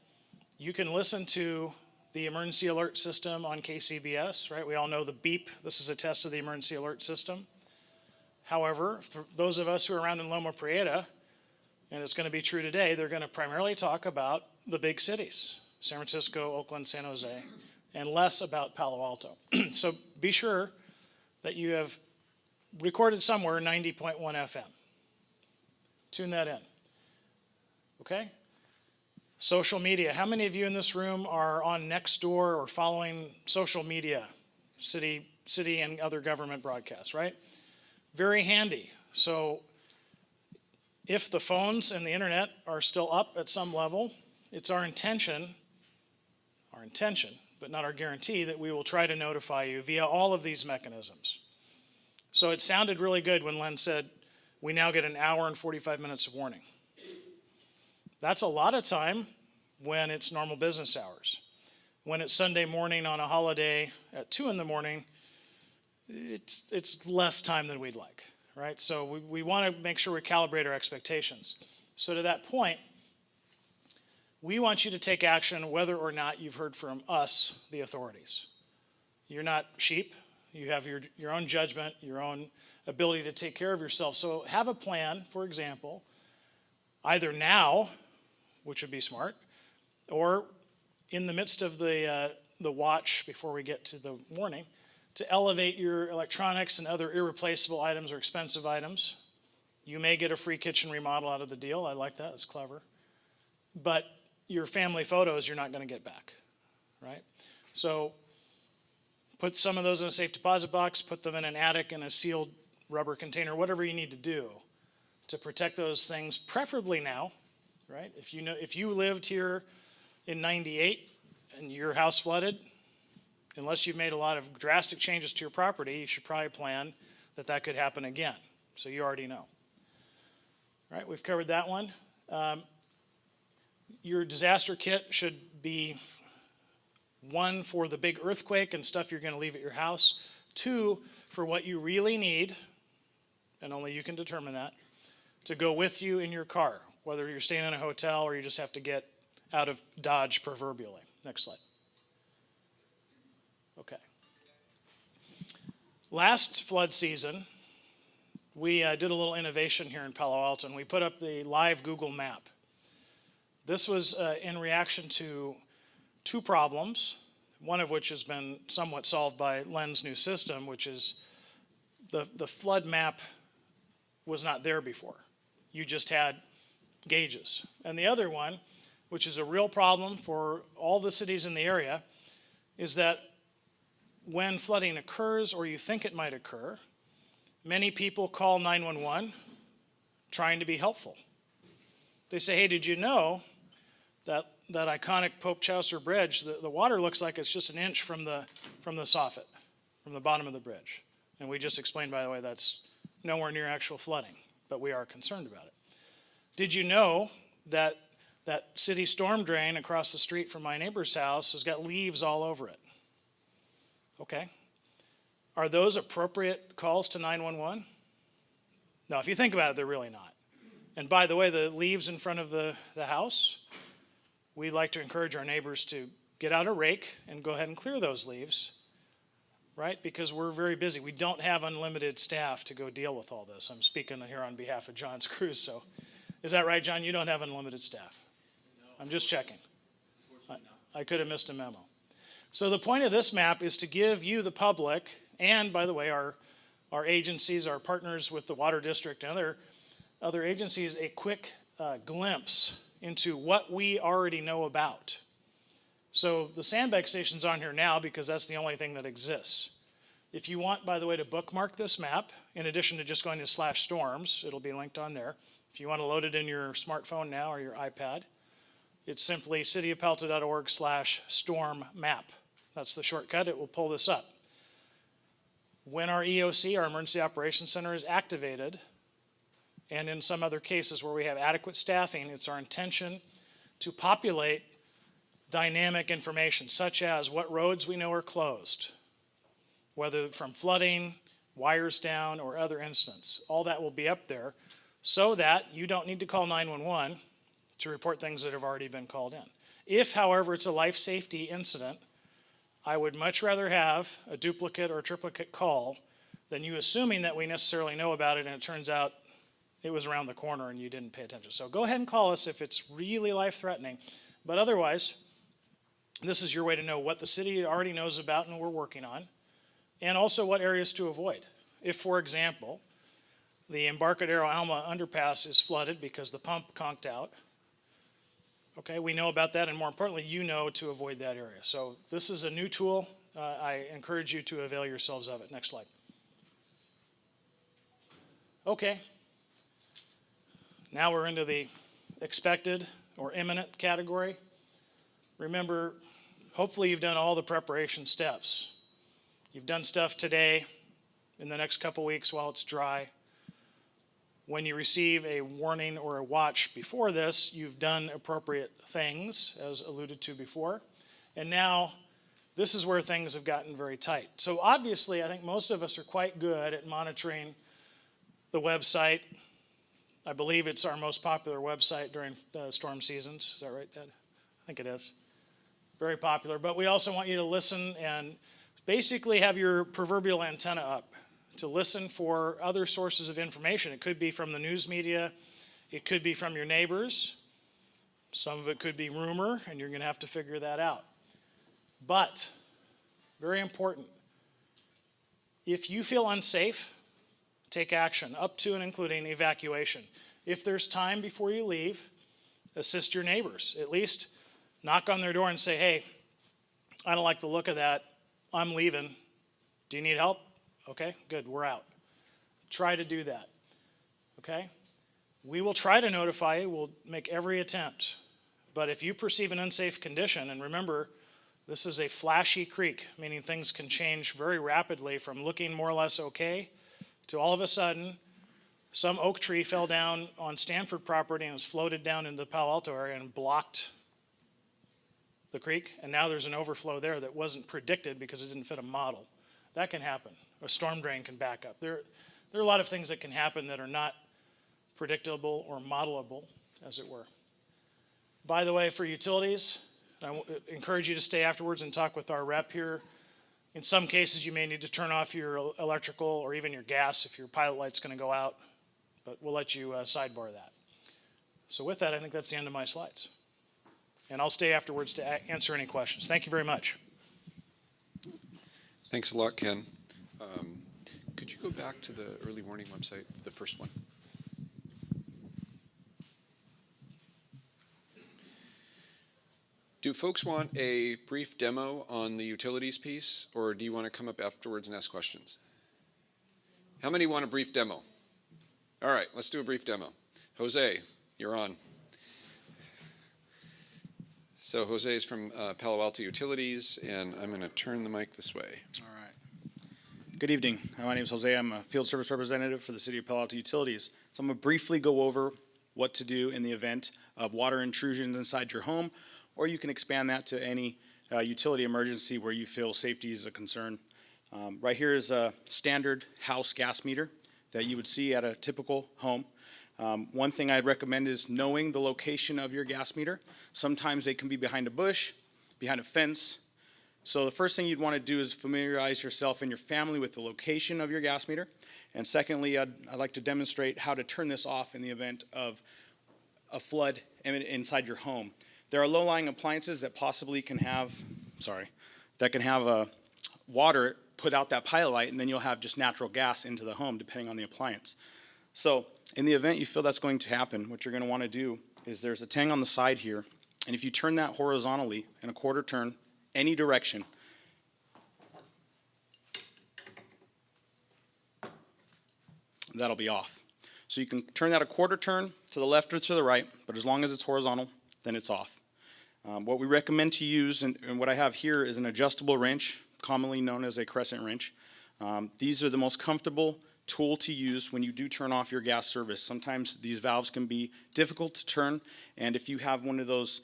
you can listen to the emergency alert system on KCBS, right? We all know the beep. This is a test of the emergency alert system. However, for those of us who are around in Loma Prieta, and it's going to be true today, they're going to primarily talk about the big cities, San Francisco, Oakland, San Jose, and less about Palo Alto. So be sure that you have recorded somewhere 90.1 FM. Tune that in. Okay? Social media. How many of you in this room are on Nextdoor or following social media, city and other government broadcasts, right? Very handy. So if the phones and the internet are still up at some level, it's our intention, but not our guarantee, that we will try to notify you via all of these mechanisms. So it sounded really good when Len said, we now get an hour and 45 minutes of warning. That's a lot of time when it's normal business hours. When it's Sunday morning on a holiday at 2 in the morning, it's less time than we'd like, right? So we want to make sure we calibrate our expectations. So to that point, we want you to take action whether or not you've heard from us, the authorities. You're not sheep. You have your own judgment, your own ability to take care of yourself. So have a plan, for example, either now, which would be smart, or in the midst of the watch before we get to the warning, to elevate your electronics and other irreplaceable items or expensive items. You may get a free kitchen remodel out of the deal. I like that. It's clever. But your family photos you're not going to get back, right? So put some of those in a safe deposit box, put them in an attic in a sealed rubber container, whatever you need to do to protect those things, preferably now, right? If you lived here in 98 and your house flooded, unless you've made a lot of drastic changes to your property, you should probably plan that could happen again. So you already know. All right, we've covered that one. Your disaster kit should be 1 for the big earthquake and stuff you're going to leave at your house. 2 for what you really need, and only you can determine that, to go with you in your car, whether you're staying in a hotel or you just have to get out of Dodge proverbially. Next slide. Okay. Last flood season, we did a little innovation here in Palo Alto, and we put up the live Google map. This was in reaction to 2 problems, one of which has been somewhat solved by Len's new system, which is the flood map was not there before. You just had gauges. And the other one, which is a real problem for all the cities in the area, is that when flooding occurs or you think it might occur, many people call 911 trying to be helpful. They say, hey, did you know that iconic Pope Chaucer Bridge, the water looks like it's just an inch from the soffit, from the bottom of the bridge. And we just explained, by the way, that's nowhere near actual flooding, but we are concerned about it. Did you know that city storm drain across the street from my neighbor's house has got leaves all over it? Okay. Are those appropriate calls to 911? No, if you think about it, they're really not. And by the way, the leaves in front of the house, we'd like to encourage our neighbors to get out a rake and go ahead and clear those leaves, right? Because we're very busy. We don't have unlimited staff to go deal with all this. I'm speaking here on behalf of John's crew, so is that right, John? You don't have unlimited staff? No. I'm just checking. I could have missed a memo. So the point of this map is to give you, the public, and by the way, our agencies, our partners with the Water District and other agencies, a quick glimpse into what we already know about. So the sandbag station's on here now because that's the only thing that exists. If you want, by the way, to bookmark this map, in addition to just going to /storms, it'll be linked on there. If you want to load it in your smartphone now or your iPad, it's simply cityofpalto.org/storm map. That's the shortcut. It will pull this up. When our EOC, our Emergency Operations Center, is activated, and in some other cases where we have adequate staffing, it's our intention to populate dynamic information, such as what roads we know are closed, whether from flooding, wires down, or other incidents. All that will be up there so that you don't need to call 911 to report things that have already been called in. If, however, it's a life safety incident, I would much rather have a duplicate or a triplicate call than you assuming that we necessarily know about it and it turns out it was around the corner and you didn't pay attention. So go ahead and call us if it's really life-threatening. But otherwise, this is your way to know what the city already knows about and we're working on, and also what areas to avoid. If, for example, the Embarcadero Alma underpass is flooded because the pump conked out, okay, we know about that, and more importantly, you know to avoid that area. So this is a new tool. I encourage you to avail yourselves of it. Next slide. Okay. Now we're into the expected or imminent category. Remember, hopefully you've done all the preparation steps. You've done stuff today, in the next couple weeks while it's dry. When you receive a warning or a watch before this, you've done appropriate things, as alluded to before. And now, this is where things have gotten very tight. So obviously, I think most of us are quite good at monitoring the website. I believe it's our most popular website during storm seasons. Is that right, Ed? I think it is. Very popular. But we also want you to listen and basically have your proverbial antenna up to listen for other sources of information. It could be from the news media. It could be from your neighbors. Some of it could be rumor, and you're going to have to figure that out. But, very important, if you feel unsafe, take action, up to and including evacuation. If there's time before you leave, assist your neighbors. At least knock on their door and say, hey, I don't like the look of that. I'm leaving. Do you need help? Okay, good, we're out. Try to do that, okay? We will try to notify you. We'll make every attempt. But if you perceive an unsafe condition, and remember, this is a flashy creek, meaning things can change very rapidly from looking more or less okay to all of a sudden, some oak tree fell down on Stanford property and was floated down into the Palo Alto area and blocked the creek, and now there's an overflow there that wasn't predicted because it didn't fit a model. That can happen. A storm drain can back up. There are a lot of things that can happen that are not predictable or modelable, as it were. By the way, for utilities, I encourage you to stay afterwards and talk with our rep here. In some cases, you may need to turn off your electrical or even your gas if your pilot light's going to go out, but we'll let you sidebar that. So with that, I think that's the end of my slides. And I'll stay afterwards to answer any questions. Thank you very much. Thanks a lot, Ken. Could you go back to the early warning website, the first one? Do folks want a brief demo on the utilities piece, or do you want to come up afterwards and ask questions? How many want a brief demo? All right, let's do a brief demo. Jose, you're on. So Jose is from Palo Alto Utilities, and I'm going to turn the mic this way. All right. Good evening. My name is Jose. I'm a field service representative for the City of Palo Alto Utilities. So I'm going to briefly go over what to do in the event of water intrusions inside your home, or you can expand that to any utility emergency where you feel safety is a concern. Right here is a standard house gas meter that you would see at a typical home. One thing I'd recommend is knowing the location of your gas meter. Sometimes they can be behind a bush, behind a fence. So the first thing you'd want to do is familiarize yourself and your family with the location of your gas meter. And secondly, I'd like to demonstrate how to turn this off in the event of a flood inside your home. There are low-lying appliances that possibly can have, water put out that pilot light, and then you'll have just natural gas into the home depending on the appliance. So in the event you feel that's going to happen, what you're going to want to do is there's a tang on the side here, and if you turn that horizontally in a quarter turn, any direction, that'll be off. So you can turn that a quarter turn to the left or to the right, but as long as it's horizontal, then it's off. What we recommend to use, and what I have here is an adjustable wrench, commonly known as a crescent wrench. These are the most comfortable tool to use when you do turn off your gas service. Sometimes these valves can be difficult to turn, and if you have one of those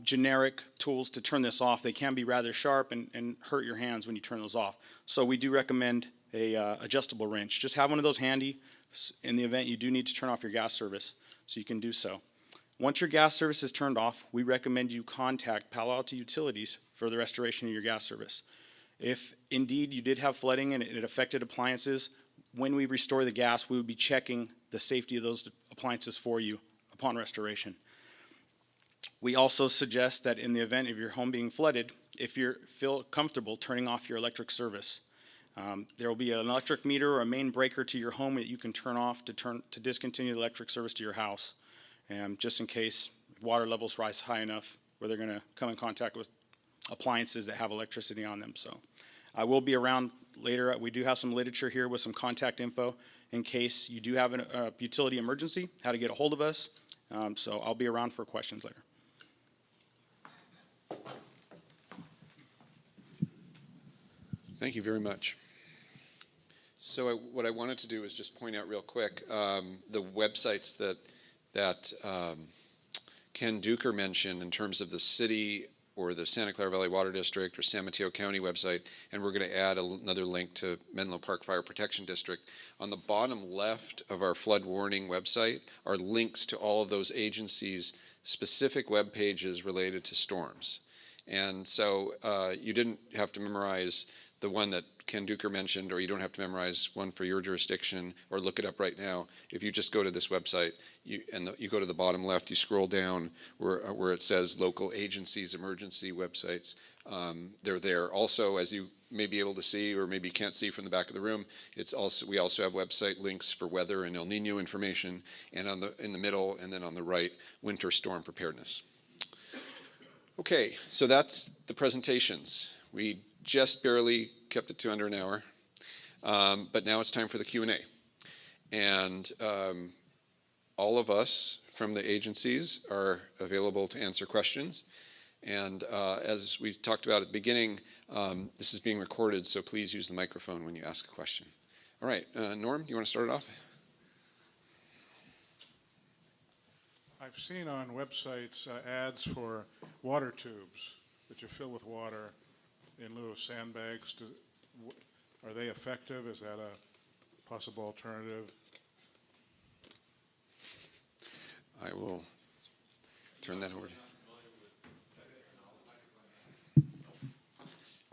generic tools to turn this off, they can be rather sharp and hurt your hands when you turn those off. So we do recommend a adjustable wrench. Just have one of those handy in the event you do need to turn off your gas service, so you can do so. Once your gas service is turned off, we recommend you contact Palo Alto Utilities for the restoration of your gas service. If indeed you did have flooding and it affected appliances, when we restore the gas, we would be checking the safety of those appliances for you upon restoration. We also suggest that in the event of your home being flooded, if you feel comfortable turning off your electric service, there will be an electric meter or a main breaker to your home that you can turn off to discontinue the electric service to your house, just in case water levels rise high enough where they're going to come in contact with appliances that have electricity on them. So I will be around later. We do have some literature here with some contact info in case you do have a utility emergency, how to get a hold of us. So I'll be around for questions later. Thank you very much. So what I wanted to do is just point out real quick the websites that Ken Duker mentioned in terms of the city or the Santa Clara Valley Water District or San Mateo County website, and we're going to add another link to Menlo Park Fire Protection District. On the bottom left of our flood warning website are links to all of those agencies' specific web pages related to storms. And so you didn't have to memorize the one that Ken Duker mentioned, or you don't have to memorize one for your jurisdiction or look it up right now. If you just go to this website, you go to the bottom left, you scroll down where it says local agencies, emergency websites, they're there. Also, as you may be able to see, or maybe can't see from the back of the room, we also have website links for weather and El Nino information, and in the middle and then on the right, winter storm preparedness. Okay, so that's the presentations. We just barely kept it to under an hour, but now it's time for the Q&A. And all of us from the agencies are available to answer questions. And as we talked about at the beginning, this is being recorded, so please use the microphone when you ask a question. All right, Norm, you want to start it off? I've seen on websites ads for water tubes that you fill with water in lieu of sandbags. Are they effective? Is that a possible alternative? I will turn that over to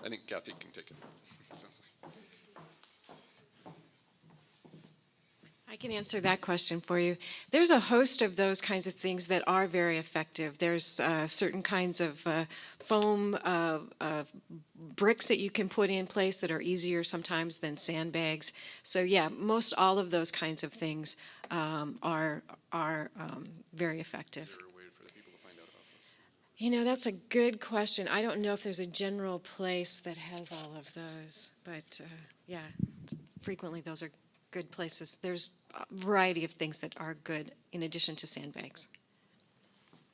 I think Kathy can take it. I can answer that question for you. There's a host of those kinds of things that are very effective. There's certain kinds of foam bricks that you can put in place that are easier sometimes than sandbags. So yeah, most all of those kinds of things are very effective. Is there a way for the people to find out about those? You know, that's a good question. I don't know if there's a general place that has all of those, but yeah, frequently those are good places. There's a variety of things that are good in addition to sandbags.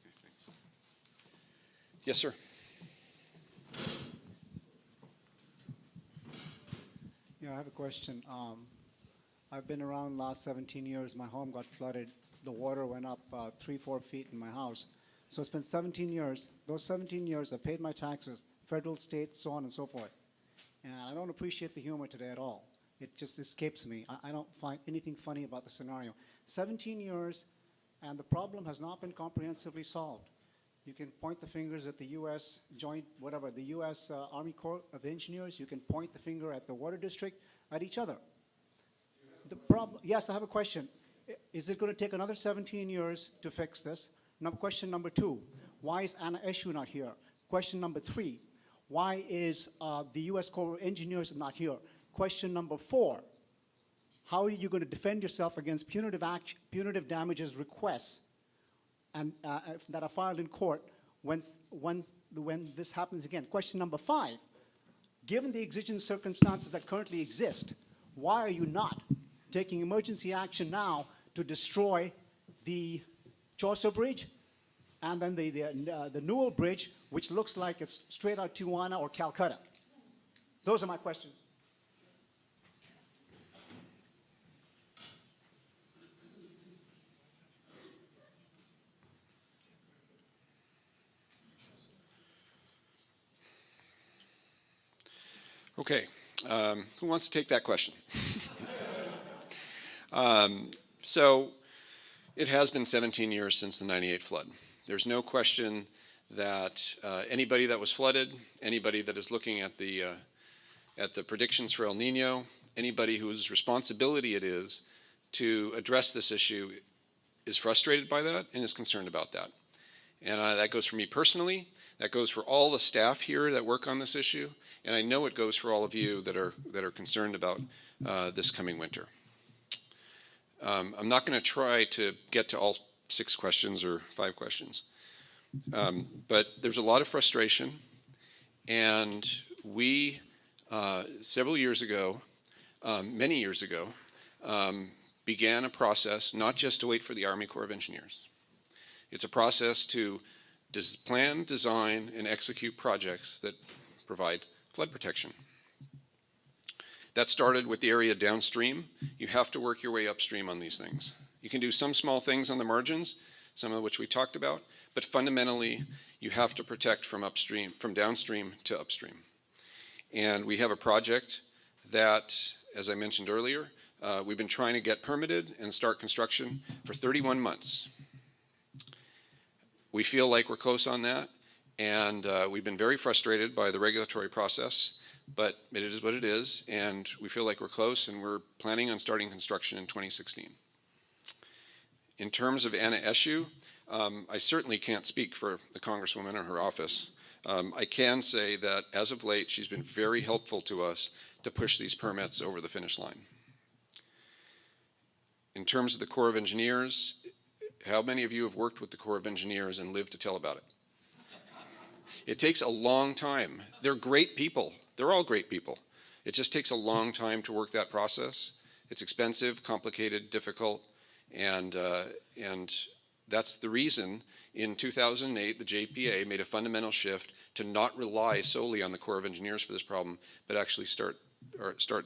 Okay, yes, sir. Yeah, I have a question. I've been around the last 17 years. My home got flooded. The water went up 3-4 feet in my house. So it's been 17 years. Those 17 years, I paid my taxes, federal, state, so on and so forth. And I don't appreciate the humor today at all. It just escapes me. I don't find anything funny about the scenario. 17 years, and the problem has not been comprehensively solved. You can point the fingers at the U.S. the U.S. Army Corps of Engineers. You can point the finger at the Water District, at each other. The problem. Yes, I have a question. Is it going to take another 17 years to fix this? Question number 2. Why is Anna Eshu not here? Question number 3, why is the U.S. Corps of Engineers not here? Question number 4, how are you going to defend yourself against punitive damages requests and that are filed in court when this happens again? Question number 5, given the exigent circumstances that currently exist, why are you not taking emergency action now to destroy the Chaucer Bridge and then the Newell Bridge, which looks like it's straight out Tijuana or Calcutta? Those are my questions. Okay, who wants to take that question? So it has been 17 years since the 98 flood. There's no question that anybody that was flooded, anybody that is looking at the predictions for El Nino, anybody whose responsibility it is to address this issue is frustrated by that and is concerned about that. And that goes for me personally, that goes for all the staff here that work on this issue, and I know it goes for all of you that are concerned about this coming winter. I'm not going to try to get to all 6 questions or 5 questions, but there's a lot of frustration, and we, several years ago, many years ago, began a process not just to wait for the Army Corps of Engineers. It's a process to plan, design, and execute projects that provide flood protection. That started with the area downstream. You have to work your way upstream on these things. You can do some small things on the margins, some of which we talked about, but fundamentally, you have to protect from upstream, from downstream to upstream. And we have a project that, as I mentioned earlier, we've been trying to get permitted and start construction for 31 months. We feel like we're close on that, and we've been very frustrated by the regulatory process, but it is what it is, and we feel like we're close, and we're planning on starting construction in 2016. In terms of Anna Eshu, I certainly can't speak for the Congresswoman or her office. I can say that as of late, she's been very helpful to us to push these permits over the finish line. In terms of the Corps of Engineers, how many of you have worked with the Corps of Engineers and lived to tell about it? It takes a long time. They're great people. They're all great people. It just takes a long time to work that process. It's expensive, complicated, difficult, and that's the reason in 2008 the JPA made a fundamental shift to not rely solely on the Corps of Engineers for this problem, but actually start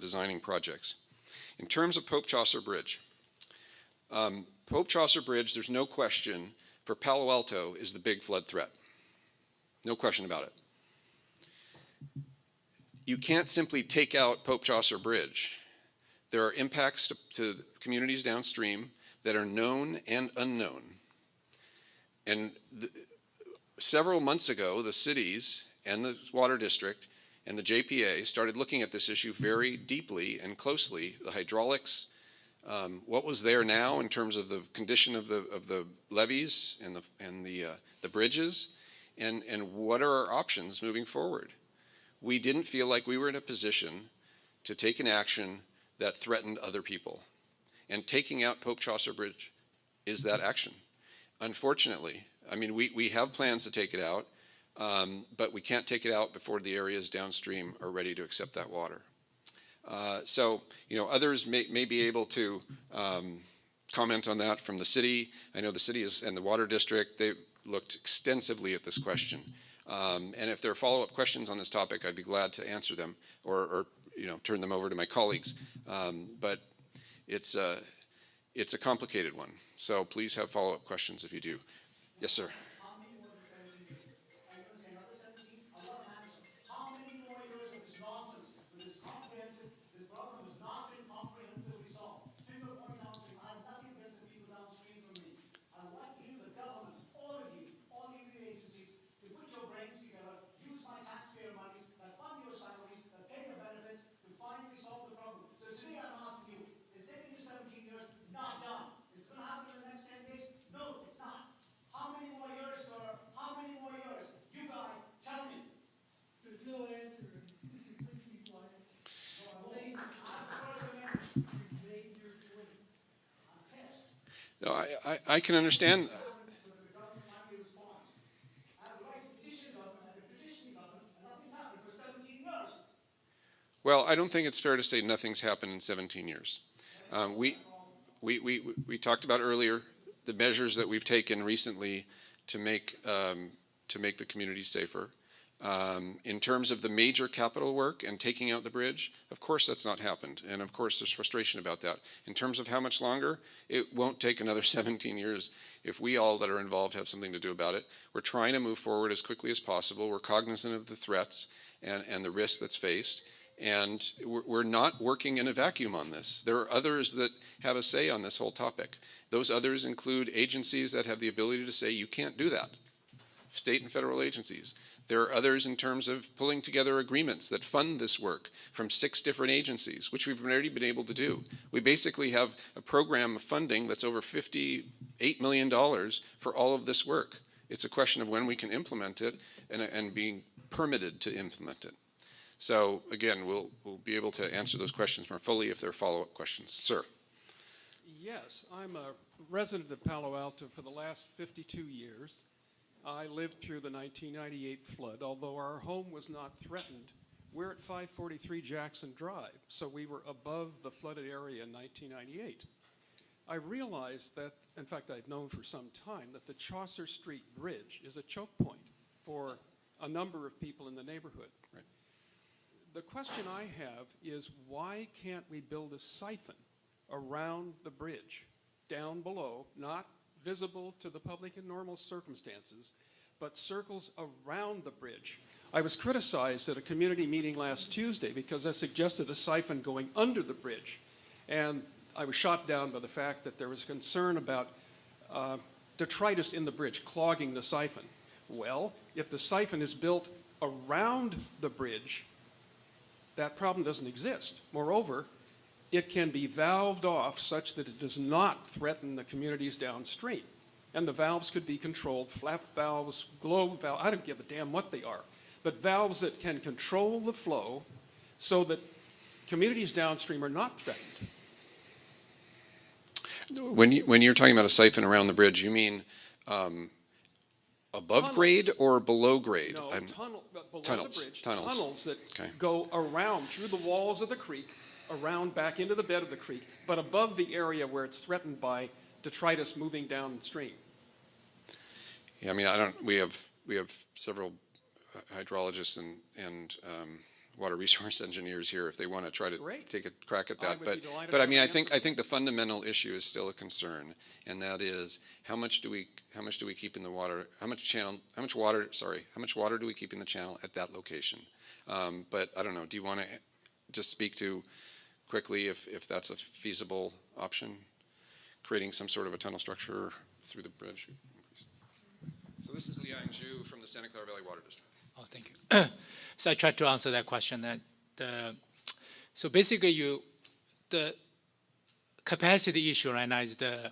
designing projects. In terms of Pope Chaucer Bridge, Pope Chaucer Bridge, there's no question, for Palo Alto is the big flood threat. No question about it. You can't simply take out Pope Chaucer Bridge. There are impacts to communities downstream that are known and unknown. And several months ago, the cities and the Water District and the JPA started looking at this issue very deeply and closely, the hydraulics, what was there now in terms of the condition of the levees and the bridges, and what are our options moving forward. We didn't feel like we were in a position to take an action that threatened other people. And taking out Pope Chaucer Bridge is that action. Unfortunately, I mean, we have plans to take it out, but we can't take it out before the areas downstream are ready to accept that water. So, you know, others may be able to comment on that from the city. I know the city and the Water District, they looked extensively at this question. And if there are follow-up questions on this topic, I'd be glad to answer them or you know, turn them over to my colleagues. But it's a complicated one. So please have follow-up questions if you do. Yes, sir. How many more than 17 years? Are you going to say another 17? I want an answer. How many more years of this nonsense with this problem has not been comprehensively solved? Finger point downstream. I have nothing against the people downstream from me. I want you, the government, all of you, all the agencies, to put your brains together, use my taxpayer monies that fund your salaries, that pay your benefits, to finally solve the problem. So today I'm asking you, it's taking you 17 years, not done. Is it going to happen in the next 10 days? No, it's not. How many more years I can understand. Well, I don't think it's fair to say nothing's happened in 17 years. We talked about earlier the measures that we've taken recently to make the community safer. In terms of the major capital work and taking out the bridge, of course that's not happened, and of course there's frustration about that. In terms of how much longer, it won't take another 17 years if we all that are involved have something to do about it. We're trying to move forward as quickly as possible. We're cognizant of the threats and the risk that's faced, and we're not working in a vacuum on this. There are others that have a say on this whole topic. Those others include agencies that have the ability to say, you can't do that, state and federal agencies. There are others in terms of pulling together agreements that fund this work from 6 different agencies, which we've already been able to do. We basically have a program of funding that's over $58 million for all of this work. It's a question of when we can implement it and being permitted to implement it. So again, we'll be able to answer those questions more fully if there are follow-up questions. Sir. Yes, I'm a resident of Palo Alto for the last 52 years. I lived through the 1998 flood. Although our home was not threatened, we're at 543 Jackson Drive, so we were above the flooded area in 1998. I realized that, in fact, I'd known for some time that the Chaucer Street Bridge is a choke point for a number of people in the neighborhood. Right. The question I have is, why can't we build a siphon around the bridge, down below, not visible to the public in normal circumstances, but circles around the bridge? I was criticized at a community meeting last Tuesday because I suggested a siphon going under the bridge, and I was shot down by the fact that there was concern about detritus in the bridge clogging the siphon. Well, if the siphon is built around the bridge, that problem doesn't exist. Moreover, it can be valved off such that it does not threaten the communities downstream. And the valves could be controlled, flap valves, globe valves, I don't give a damn what they are, but valves that can control the flow so that communities downstream are not threatened. When you're talking about a siphon around the bridge, you mean above Tunnels. Grade or below grade? No, below tunnels, the bridge, tunnels. tunnels that Okay. go around through the walls of the creek, around back into the bed of the creek, but above the area where it's threatened by detritus moving downstream. Yeah, I mean, we have several hydrologists and water resource engineers here if they want to try to Great. take a crack at I that. would be delighted But to I mean, have I an think the fundamental issue is still a concern, and that is how much do we keep in the water? How much water do we keep in the channel at that location? But I don't know. Do you want to just speak to quickly if that's a feasible option, creating some sort of a tunnel structure through the bridge? So this is Liang Zhu from the Santa Clara Valley Water District. Oh, thank you. So I tried to answer that question. So basically, the capacity issue right now is the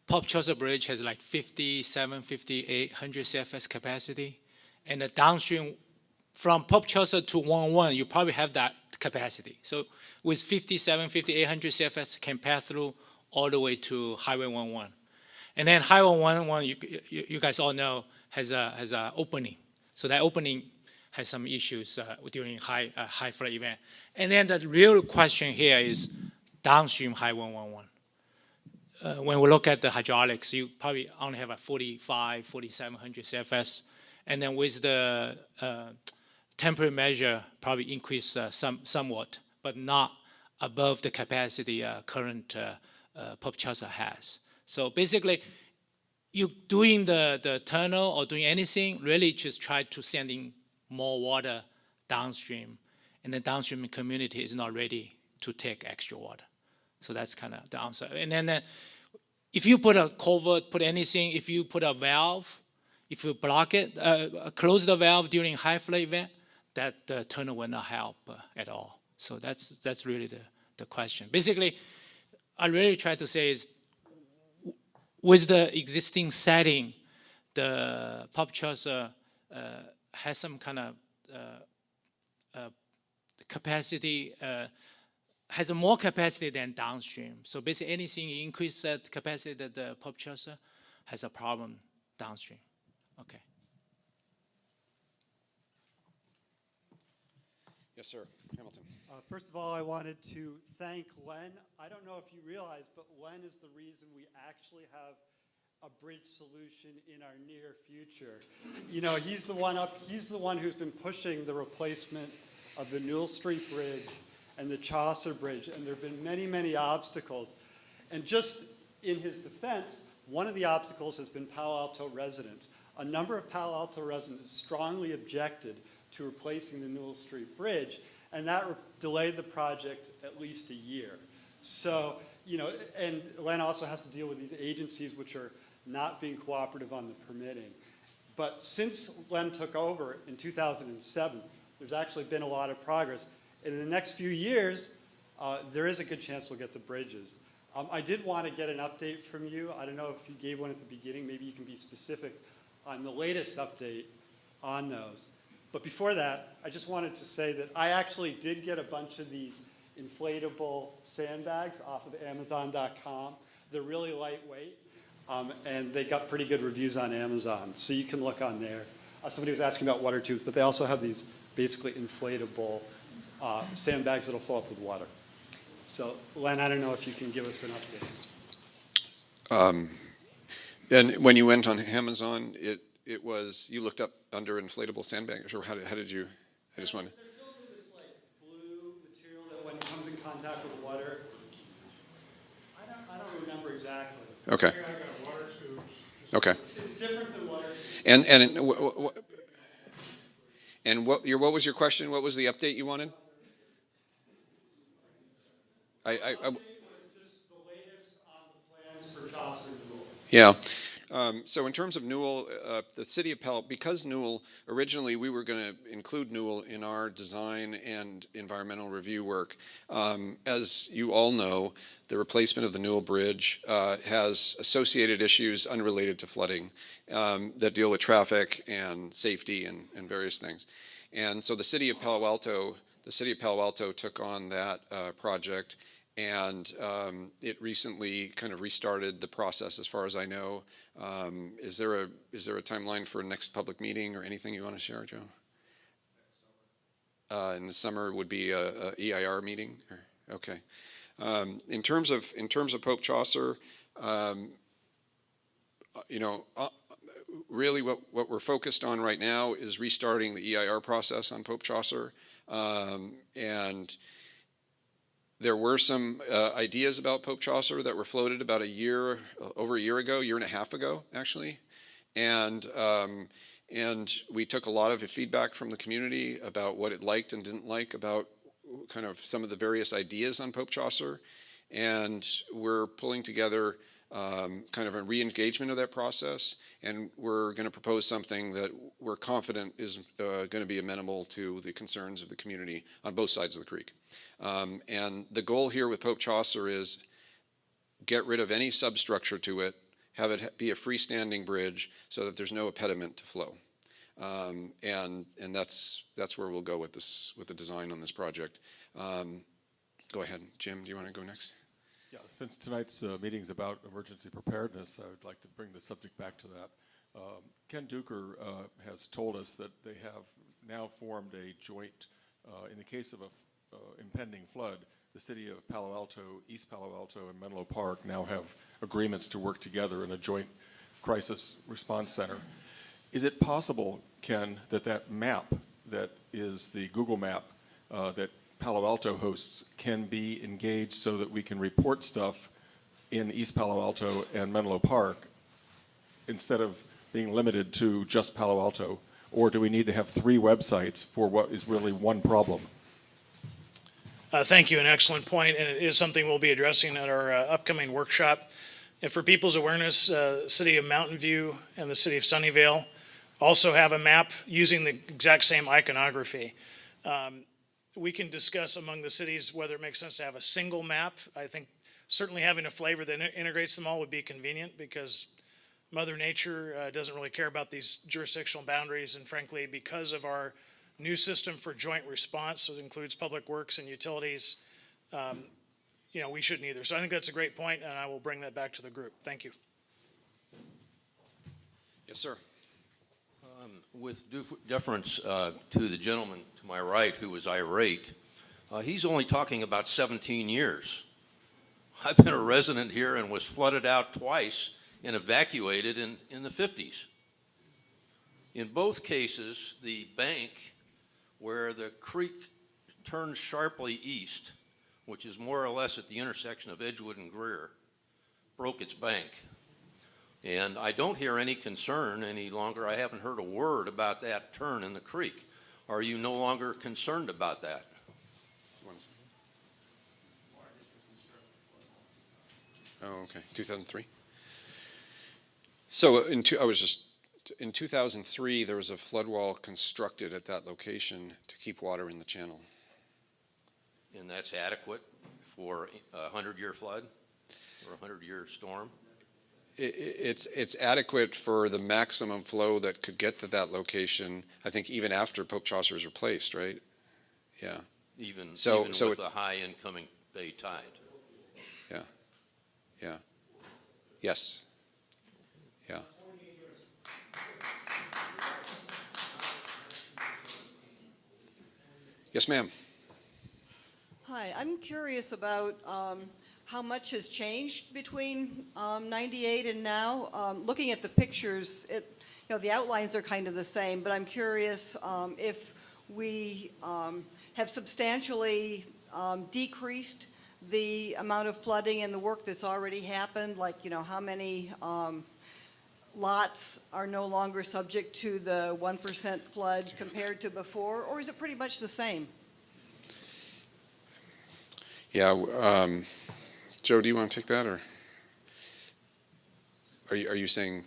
Pop Chaucer Bridge has like 5,800 CFS capacity, and the downstream from Pop Chaucer to 101, you probably have that capacity. So with 5,800 CFS can pass through all the way to Highway 101. And then Highway 101, you guys all know, has a opening. So that opening has some issues during high flood event. And then the real question here is downstream Highway 101. When we look at the hydraulics, you probably only have a 4,700 CFS. And then with the temporary measure, probably increase somewhat, but not above the capacity current Pop Chaucer has. So basically, you doing the tunnel or doing anything, really just try to send in more water downstream, and the downstream community is not ready to take extra water. So that's kind of the answer. And then if you put a culvert, put anything, if you put a valve, if you block it, close the valve during high flood event, that the tunnel will not help at all. So that's really the question. Basically, I really try to say is, with the existing setting, the Pop Chaucer has some kind of capacity has more capacity than downstream. So basically anything increase that capacity that the pump chaser has a problem downstream. Okay. Yes, sir. Hamilton. First of all, I wanted to thank Len. I don't know if you realize, but Len is the reason we actually have a bridge solution in our near future. You know, he's the one who's been pushing the replacement of the Newell Street Bridge and the Chaucer Bridge, and there have been many, many obstacles. And just in his defense, one of the obstacles has been Palo Alto residents. A number of Palo Alto residents strongly objected to replacing the Newell Street Bridge, and that delayed the project at least a year. So, you know, and Len also has to deal with these agencies which are not being cooperative on the permitting. But since Len took over in 2007, there's actually been a lot of progress. And in the next few years, there is a good chance we'll get the bridges. I did want to get an update from you. I don't know if you gave one at the beginning. Maybe you can be specific on the latest update on those. But before that, I just wanted to say that I actually did get a bunch of these inflatable sandbags off of Amazon.com. They're really lightweight, and they got pretty good reviews on Amazon. So you can look on there. Somebody was asking about water tubes, but they also have these basically inflatable sandbags that'll fill up with water. So, Len, I don't know if you can give us an update. And when you went on Amazon, it was, you looked up under inflatable sandbags, or how did you, I just wanted. They're filled with this like blue material that when it comes in contact with water, I don't remember exactly. Okay. Here I got water tubes. Okay. It's different than water tubes. And what was your question? What was the update you wanted? The update was just the latest on the plans for Chaucer and Newell. Yeah. So in terms of Newell, the city of Palo, because Newell, originally we were going to include Newell in our design and environmental review work. As you all know, the replacement of the Newell Bridge has associated issues unrelated to flooding that deal with traffic and safety and various things. And so the city of Palo Alto took on that project. And it recently kind of restarted the process, as far as I know. Is there a timeline for a next public meeting or anything you want to share, Joe? In the summer would be a EIR meeting. Okay. In terms of Pope Chaucer, you know, really what we're focused on right now is restarting the EIR process on Pope Chaucer, and there were some ideas about Pope Chaucer that were floated about over a year and a half ago, actually. And we took a lot of feedback from the community about what it liked and didn't like about kind of some of the various ideas on Pope Chaucer. And we're pulling together kind of a re-engagement of that process. And we're going to propose something that we're confident is going to be amenable to the concerns of the community on both sides of the creek. And the goal here with Pope Chaucer is get rid of any substructure to it, have it be a freestanding bridge so that there's no impediment to flow. And that's where we'll go with this, with the design on this project. Go ahead, Jim, do you want to go next? Yeah, since tonight's meeting is about emergency preparedness, I would like to bring the subject back to that. Ken Duker has told us that they have now formed a joint, in the case of a impending flood, the city of Palo Alto, East Palo Alto, and Menlo Park now have agreements to work together in a joint crisis response center. Is it possible, Ken, that map that is the Google map that Palo Alto hosts can be engaged so that we can report stuff in East Palo Alto and Menlo Park instead of being limited to just Palo Alto? Or do we need to have 3 websites for what is really one problem? Thank you, an excellent point, and it is something we'll be addressing at our upcoming workshop. And for people's awareness, the city of Mountain View and the city of Sunnyvale also have a map using the exact same iconography. We can discuss among the cities whether it makes sense to have a single map. I think certainly having a flavor that integrates them all would be convenient because Mother Nature doesn't really care about these jurisdictional boundaries, and frankly, because of our new system for joint response, so it includes public works and utilities, we shouldn't either. So I think that's a great point, and I will bring that back to the group. Thank you. Yes, sir. With deference to the gentleman to my right who was irate, he's only talking about 17 years. I've been a resident here and was flooded out twice and evacuated in the 50s. In both cases, the bank where the creek turns sharply east, which is more or less at the intersection of Edgewood and Greer, broke its bank. And I don't hear any concern any longer. I haven't heard a word about that turn in the creek. Are you no longer concerned about that? Oh, okay, 2003. So in 2003, there was a flood wall constructed at that location to keep water in the channel. And that's adequate for a 100-year flood or a 100-year storm? It's adequate for the maximum flow that could get to that location, I think even after Pope Chaucer is replaced, right? Yeah. Even with it's a high incoming bay tide? Yeah. Yeah. Yes. Yeah. Yes, ma'am. Hi, I'm curious about how much has changed between 98 and now. Looking at the pictures, the outlines are kind of the same, but I'm curious if we have substantially decreased the amount of flooding and the work that's already happened, like, how many lots are no longer subject to the 1% flood compared to before, or is it pretty much the same? Yeah. Joe, do you want to take that, or are you saying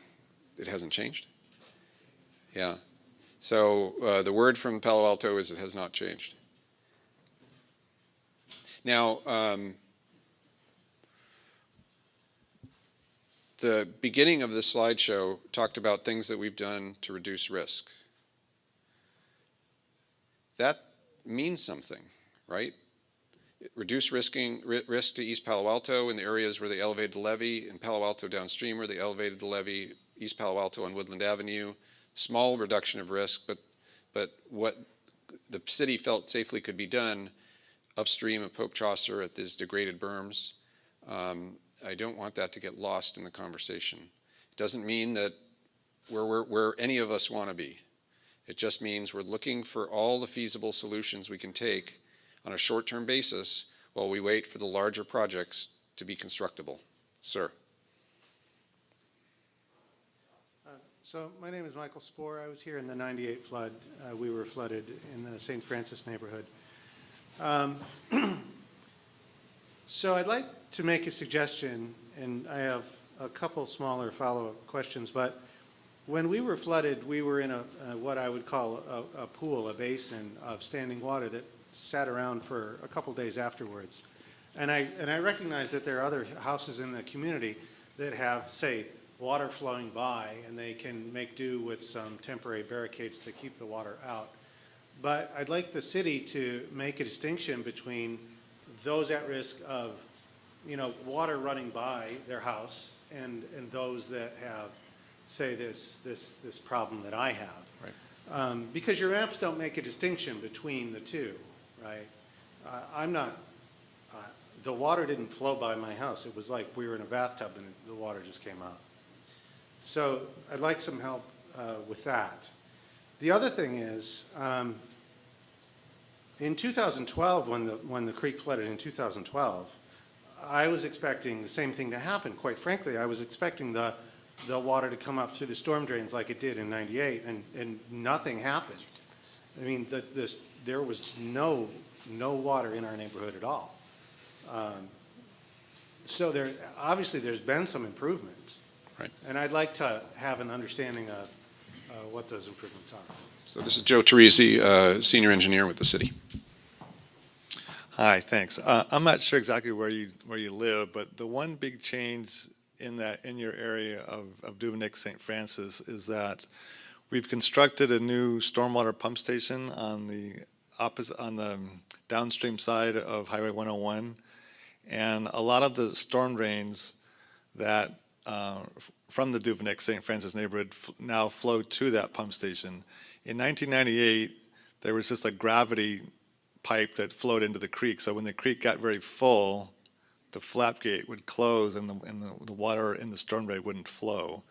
it hasn't changed? Yeah. So the word from Palo Alto is it has not changed. Now, the beginning of this slideshow talked about things that we've done to reduce risk. That means something, right? Reduce risk to East Palo Alto in the areas where they elevated the levee, in Palo Alto downstream where they elevated the levee, East Palo Alto on Woodland Avenue. Small reduction of risk, but what the city felt safely could be done upstream of Pope Chaucer at these degraded berms. I don't want that to get lost in the conversation. It doesn't mean that we're where any of us want to be. It just means we're looking for all the feasible solutions we can take on a short-term basis while we wait for the larger projects to be constructible. Sir. So my name is Michael Spohr. I was here in the 98 flood. We were flooded in the St. Francis neighborhood. So I'd like to make a suggestion, and I have a couple smaller follow-up questions, but when we were flooded, we were in what I would call a pool, a basin of standing water that sat around for a couple days afterwards. And I recognize that there are other houses in the community that have, say, water flowing by, and they can make do with some temporary barricades to keep the water out. But I'd like the city to make a distinction between those at risk of, water running by their house and those that have, say, this problem that I have. Right. Because your maps don't make a distinction between the two, right? The water didn't flow by my house. It was like we were in a bathtub and the water just came out. So I'd like some help with that. The other thing is, in 2012, when the creek flooded in 2012, I was expecting the same thing to happen. Quite frankly, I was expecting the water to come up through the storm drains like it did in 98, and nothing happened. I mean, there was no water in our neighborhood at all. So obviously there's been some improvements. Right. And I'd like to have an understanding of what those improvements are. So this is Joe Teresi, senior engineer with the city. Hi, thanks. I'm not sure exactly where you live, but the one big change in your area of Duvenick St. Francis is that we've constructed a new stormwater pump station on the opposite on the downstream side of Highway 101, and a lot of the storm drains that from the Duvernay St. Francis neighborhood now flow to that pump station. In 1998, there was just a gravity pipe that flowed into the creek. So when the creek got very full, the flap gate would close and the water in the storm drain wouldn't flow.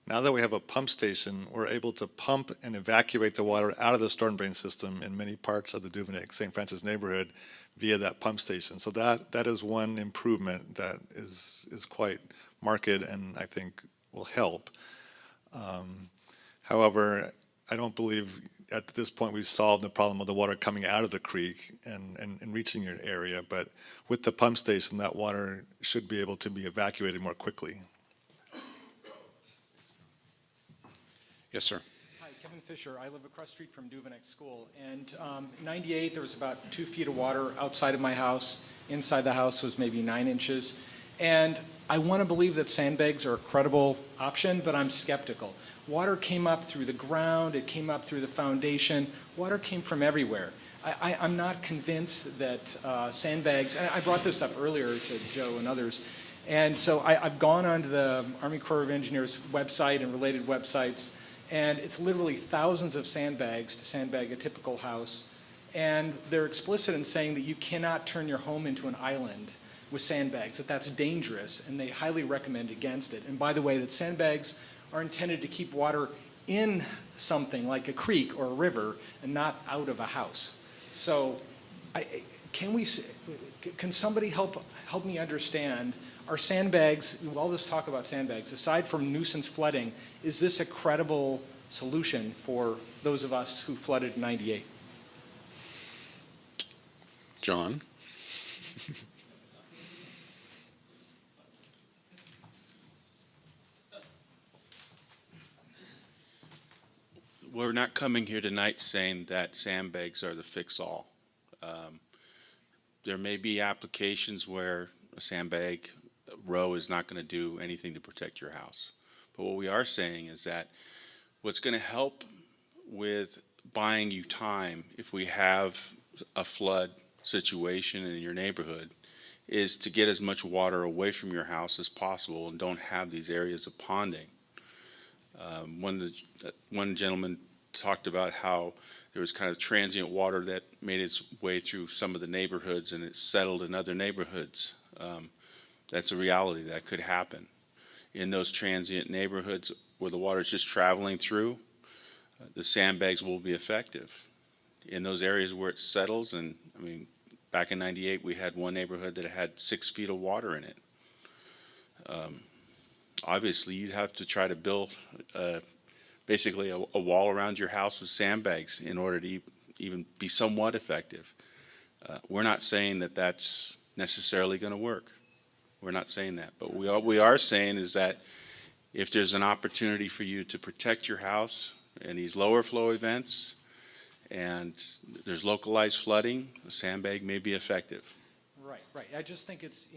Now that we have a pump station, we're able to pump and evacuate the water out of the storm drain system in many parts of the Duvernay St. Francis neighborhood via that pump station. So that is one improvement that is quite marked and I think will help. However, I don't believe at this point we've solved the problem of the water coming out of the creek and reaching your area, but with the pump station, that water should be able to be evacuated more quickly. Yes, sir. Hi, Kevin Fisher. I live across the street from Duvernay School. And in 98, there was about 2 feet of water outside of my house. Inside the house was maybe 9 inches. And I want to believe that sandbags are a credible option, but I'm skeptical. Water came up through the ground. It came up through the foundation. Water came from everywhere. I'm not convinced that sandbags, and I brought this up earlier to Joe and others, and so I've gone onto the Army Corps of Engineers website and related websites, and it's literally thousands of sandbags to sandbag a typical house, and they're explicit in saying that you cannot turn your home into an island with sandbags, that that's dangerous, and they highly recommend against it. And by the way, that sandbags are intended to keep water in something like a creek or a river and not out of a house. So can somebody help me understand, are sandbags, all this talk about sandbags, aside from nuisance flooding, is this a credible solution for those of us who flooded in 98? John? We're not coming here tonight saying that sandbags are the fix-all. There may be applications where a sandbag row is not going to do anything to protect your house. But what we are saying is that what's going to help with buying you time if we have a flood situation in your neighborhood is to get as much water away from your house as possible and don't have these areas of ponding. One gentleman talked about how there was kind of transient water that made its way through some of the neighborhoods and it settled in other neighborhoods. That's a reality that could happen. In those transient neighborhoods where the water is just traveling through, the sandbags will be effective. In those areas where it settles, and I mean, back in 98, we had one neighborhood that had 6 feet of water in it. Obviously, you'd have to try to build basically a wall around your house with sandbags in order to even be somewhat effective. We're not saying that that's necessarily going to work. We're not saying that. But we are saying is that if there's an opportunity for you to protect your house in these lower flow events and there's localized flooding, a sandbag may be effective. Right, right. I just think it's,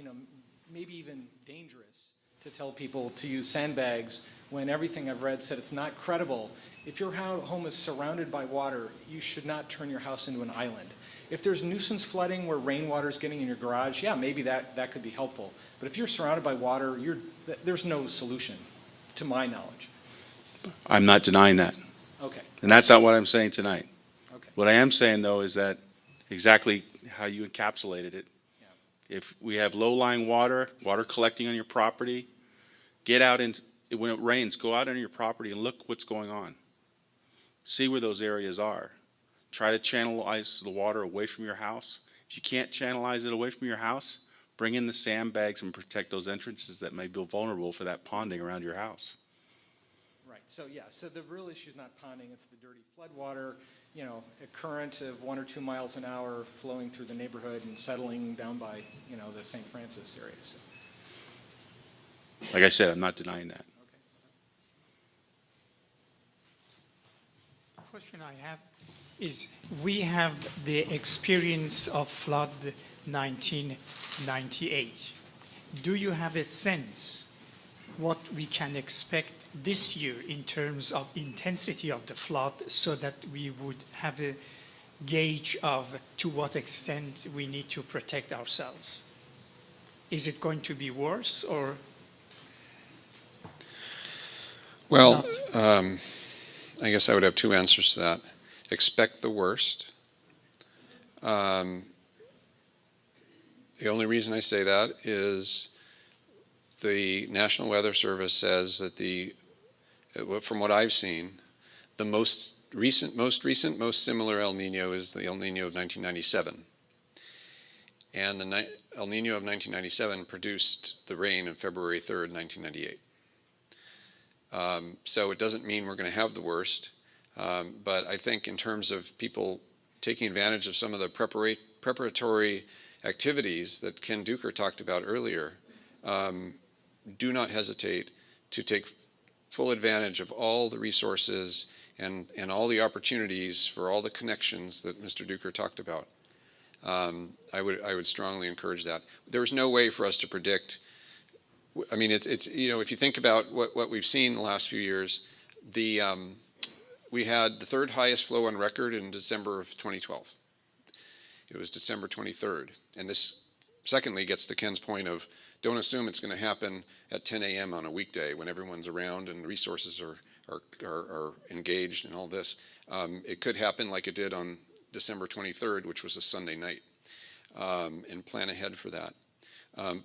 maybe even dangerous to tell people to use sandbags when everything I've read said it's not credible. If your home is surrounded by water, you should not turn your house into an island. If there's nuisance flooding where rainwater is getting in your garage, yeah, maybe that could be helpful. But if you're surrounded by water, there's no solution, to my knowledge. I'm not denying that. Okay. And that's not what I'm saying tonight. Okay. What I am saying, though, is that exactly how you encapsulated it. Yeah. If we have low-lying water collecting on your property, get out and when it rains, go out on your property and look what's going on. See where those areas are. Try to channelize the water away from your house. If you can't channelize it away from your house, bring in the sandbags and protect those entrances that may be vulnerable for that ponding around your house. Right. So yeah. So the real issue is not ponding; it's the dirty flood water. A current of 1 or 2 miles an hour flowing through the neighborhood and settling down by the St. Francis area. So. Like I said, I'm not denying that. The question I have is, we have the experience of flood 1998. Do you have a sense what we can expect this year in terms of intensity of the flood so that we would have a gauge of to what extent we need to protect ourselves? Is it going to be worse or? Well, I guess I would have two answers to that. Expect the worst. The only reason I say that is the National Weather Service says that from what I've seen, the most similar El Nino is the El Nino of 1997. And the El Nino of 1997 produced the rain on February 3rd, 1998. So it doesn't mean we're going to have the worst, but I think in terms of people taking advantage of some of the preparatory activities that Ken Duker talked about earlier, do not hesitate to take full advantage of all the resources and all the opportunities for all the connections that Mr. Duker talked about. I would strongly encourage that. There's no way for us to predict. I mean, it's you know, if you think about what we've seen in the last few years, we had the third highest flow on record in December of 2012. It was December 23rd, and this secondly gets to Ken's point of don't assume it's going to happen at 10 a.m. on a weekday when everyone's around and resources are engaged and all this. It could happen like it did on December 23rd, which was a Sunday night, and plan ahead for that.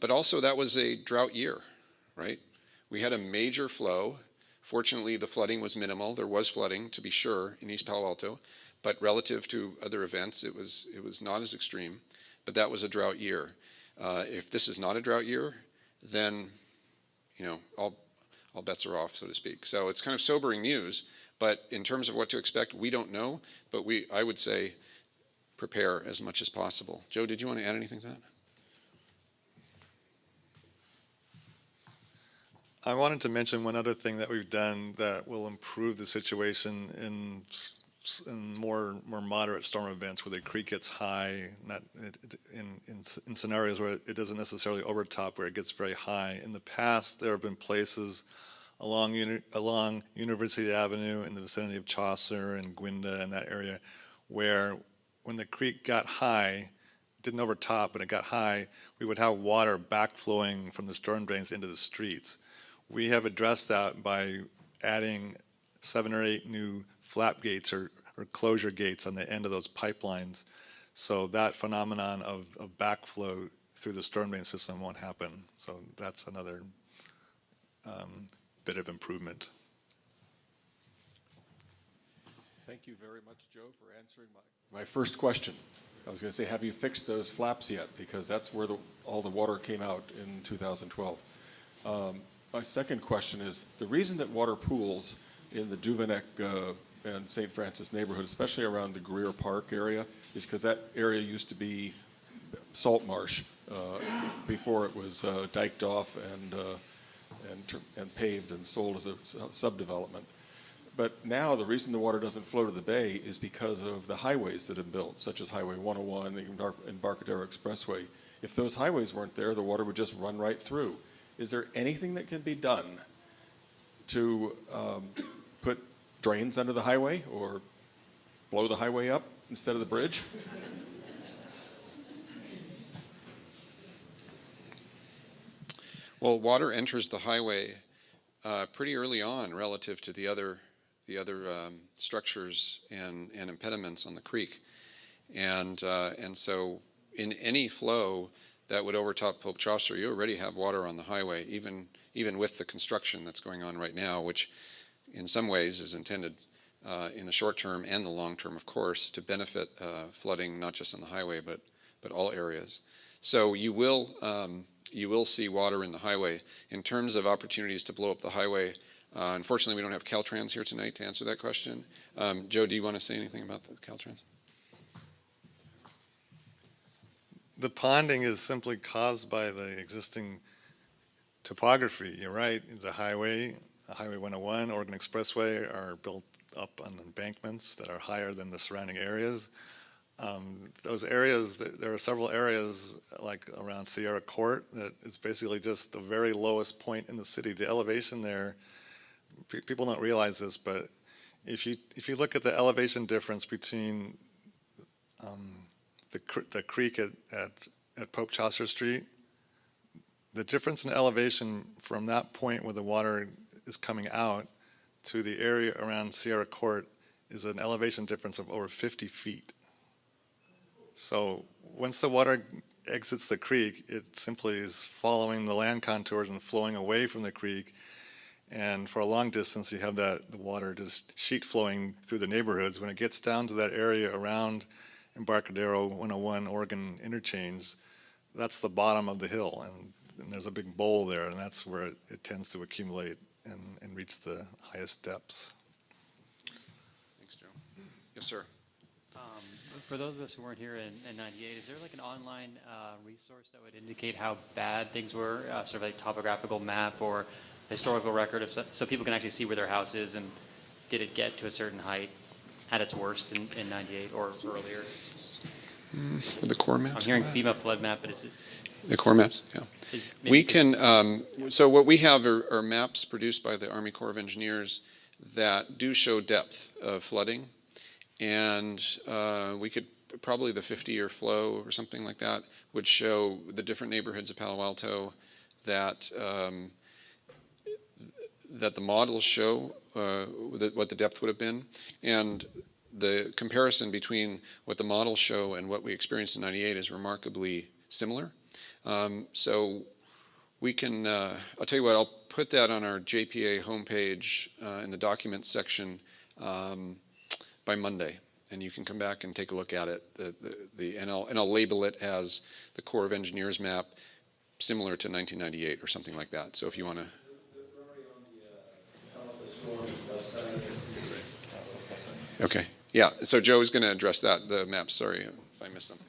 But also that was a drought year, right? We had a major flow. Fortunately, the flooding was minimal. There was flooding, to be sure, in East Palo Alto, but relative to other events, it was not as extreme. But that was a drought year. If this is not a drought year, then you know all bets are off, so to speak. So it's kind of sobering news. But in terms of what to expect, we don't know. But I would say, prepare as much as possible. Joe, did you want to add anything to that? I wanted to mention one other thing that we've done that will improve the situation in more moderate storm events where the creek gets high, not in scenarios where it doesn't necessarily overtop, where it gets very high. In the past, there have been places along University Avenue in the vicinity of Chaucer and Gwynda and that area where when the creek got high, it didn't overtop, but it got high, we would have water backflowing from the storm drains into the streets. We have addressed that by adding 7 or 8 new flap gates or closure gates on the end of those pipelines. So that phenomenon of backflow through the storm drain system won't happen. So that's another bit of improvement. Thank you very much, Joe, for answering my first question. I was going to say, have you fixed those flaps yet? Because that's where all the water came out in 2012. My second question is, the reason that water pools in the Duveneck and St. Francis neighborhood, especially around the Greer Park area, is because that area used to be salt marsh before it was diked off and paved and sold as a subdevelopment. But now the reason the water doesn't flow to the bay is because of the highways that have been built, such as Highway 101 and Embarcadero Expressway. If those highways weren't there, the water would just run right through. Is there anything that can be done to put drains under the highway or blow the highway up instead of the bridge? Well, water enters the highway pretty early on relative to the other structures and impediments on the creek, and so in any flow that would overtop Pope Chaucer, you already have water on the highway, even with the construction that's going on right now, which in some ways is intended in the short term and the long term, of course, to benefit flooding not just on the highway but all areas. So you will see water in the highway. In terms of opportunities to blow up the highway, unfortunately we don't have Caltrans here tonight to answer that question. Joe, do you want to say anything about the Caltrans? The ponding is simply caused by the existing topography. You're right, the Highway 101, Oregon Expressway are built up on embankments that are higher than the surrounding areas. Those areas, there are several areas like around Sierra Court that is basically just the very lowest point in the city. The elevation there, people don't realize this, but if you look at the elevation difference between the creek at Pope Chaucer Street, the difference in elevation from that point where the water is coming out to the area around Sierra Court is an elevation difference of over 50 feet. So once the water exits the creek, it simply is following the land contours and flowing away from the creek. And for a long distance, you have the water just sheet flowing through the neighborhoods. When it gets down to that area around Embarcadero 101 Oregon interchange, that's the bottom of the hill. And there's a big bowl there, and that's where it tends to accumulate and reach the highest depths. Thanks, Joe. Yes, sir. For those of us who weren't here in 98, is there like an online resource that would indicate how bad things were, sort of like topographical map or historical record, so people can actually see where their house is and did it get to a certain height at its worst in 98 or earlier? The core maps? I'm hearing FEMA flood map, but is it? The core maps, yeah. We can, so what we have are maps produced by the Army Corps of Engineers that do show depth of flooding. And we could, probably the 50-year flow or something like that would show the different neighborhoods of Palo Alto that that the models show what the depth would have been. And the comparison between what the models show and what we experienced in 98 is remarkably similar. So we can, I'll tell you what, I'll put that on our JPA homepage in the documents section by Monday, and you can come back and take a look at it. And I'll label it as the Corps of Engineers map, similar to 1998 or something like that. So if you want to. Okay. Yeah. So Joe's going to address that. The map. Sorry if I missed something.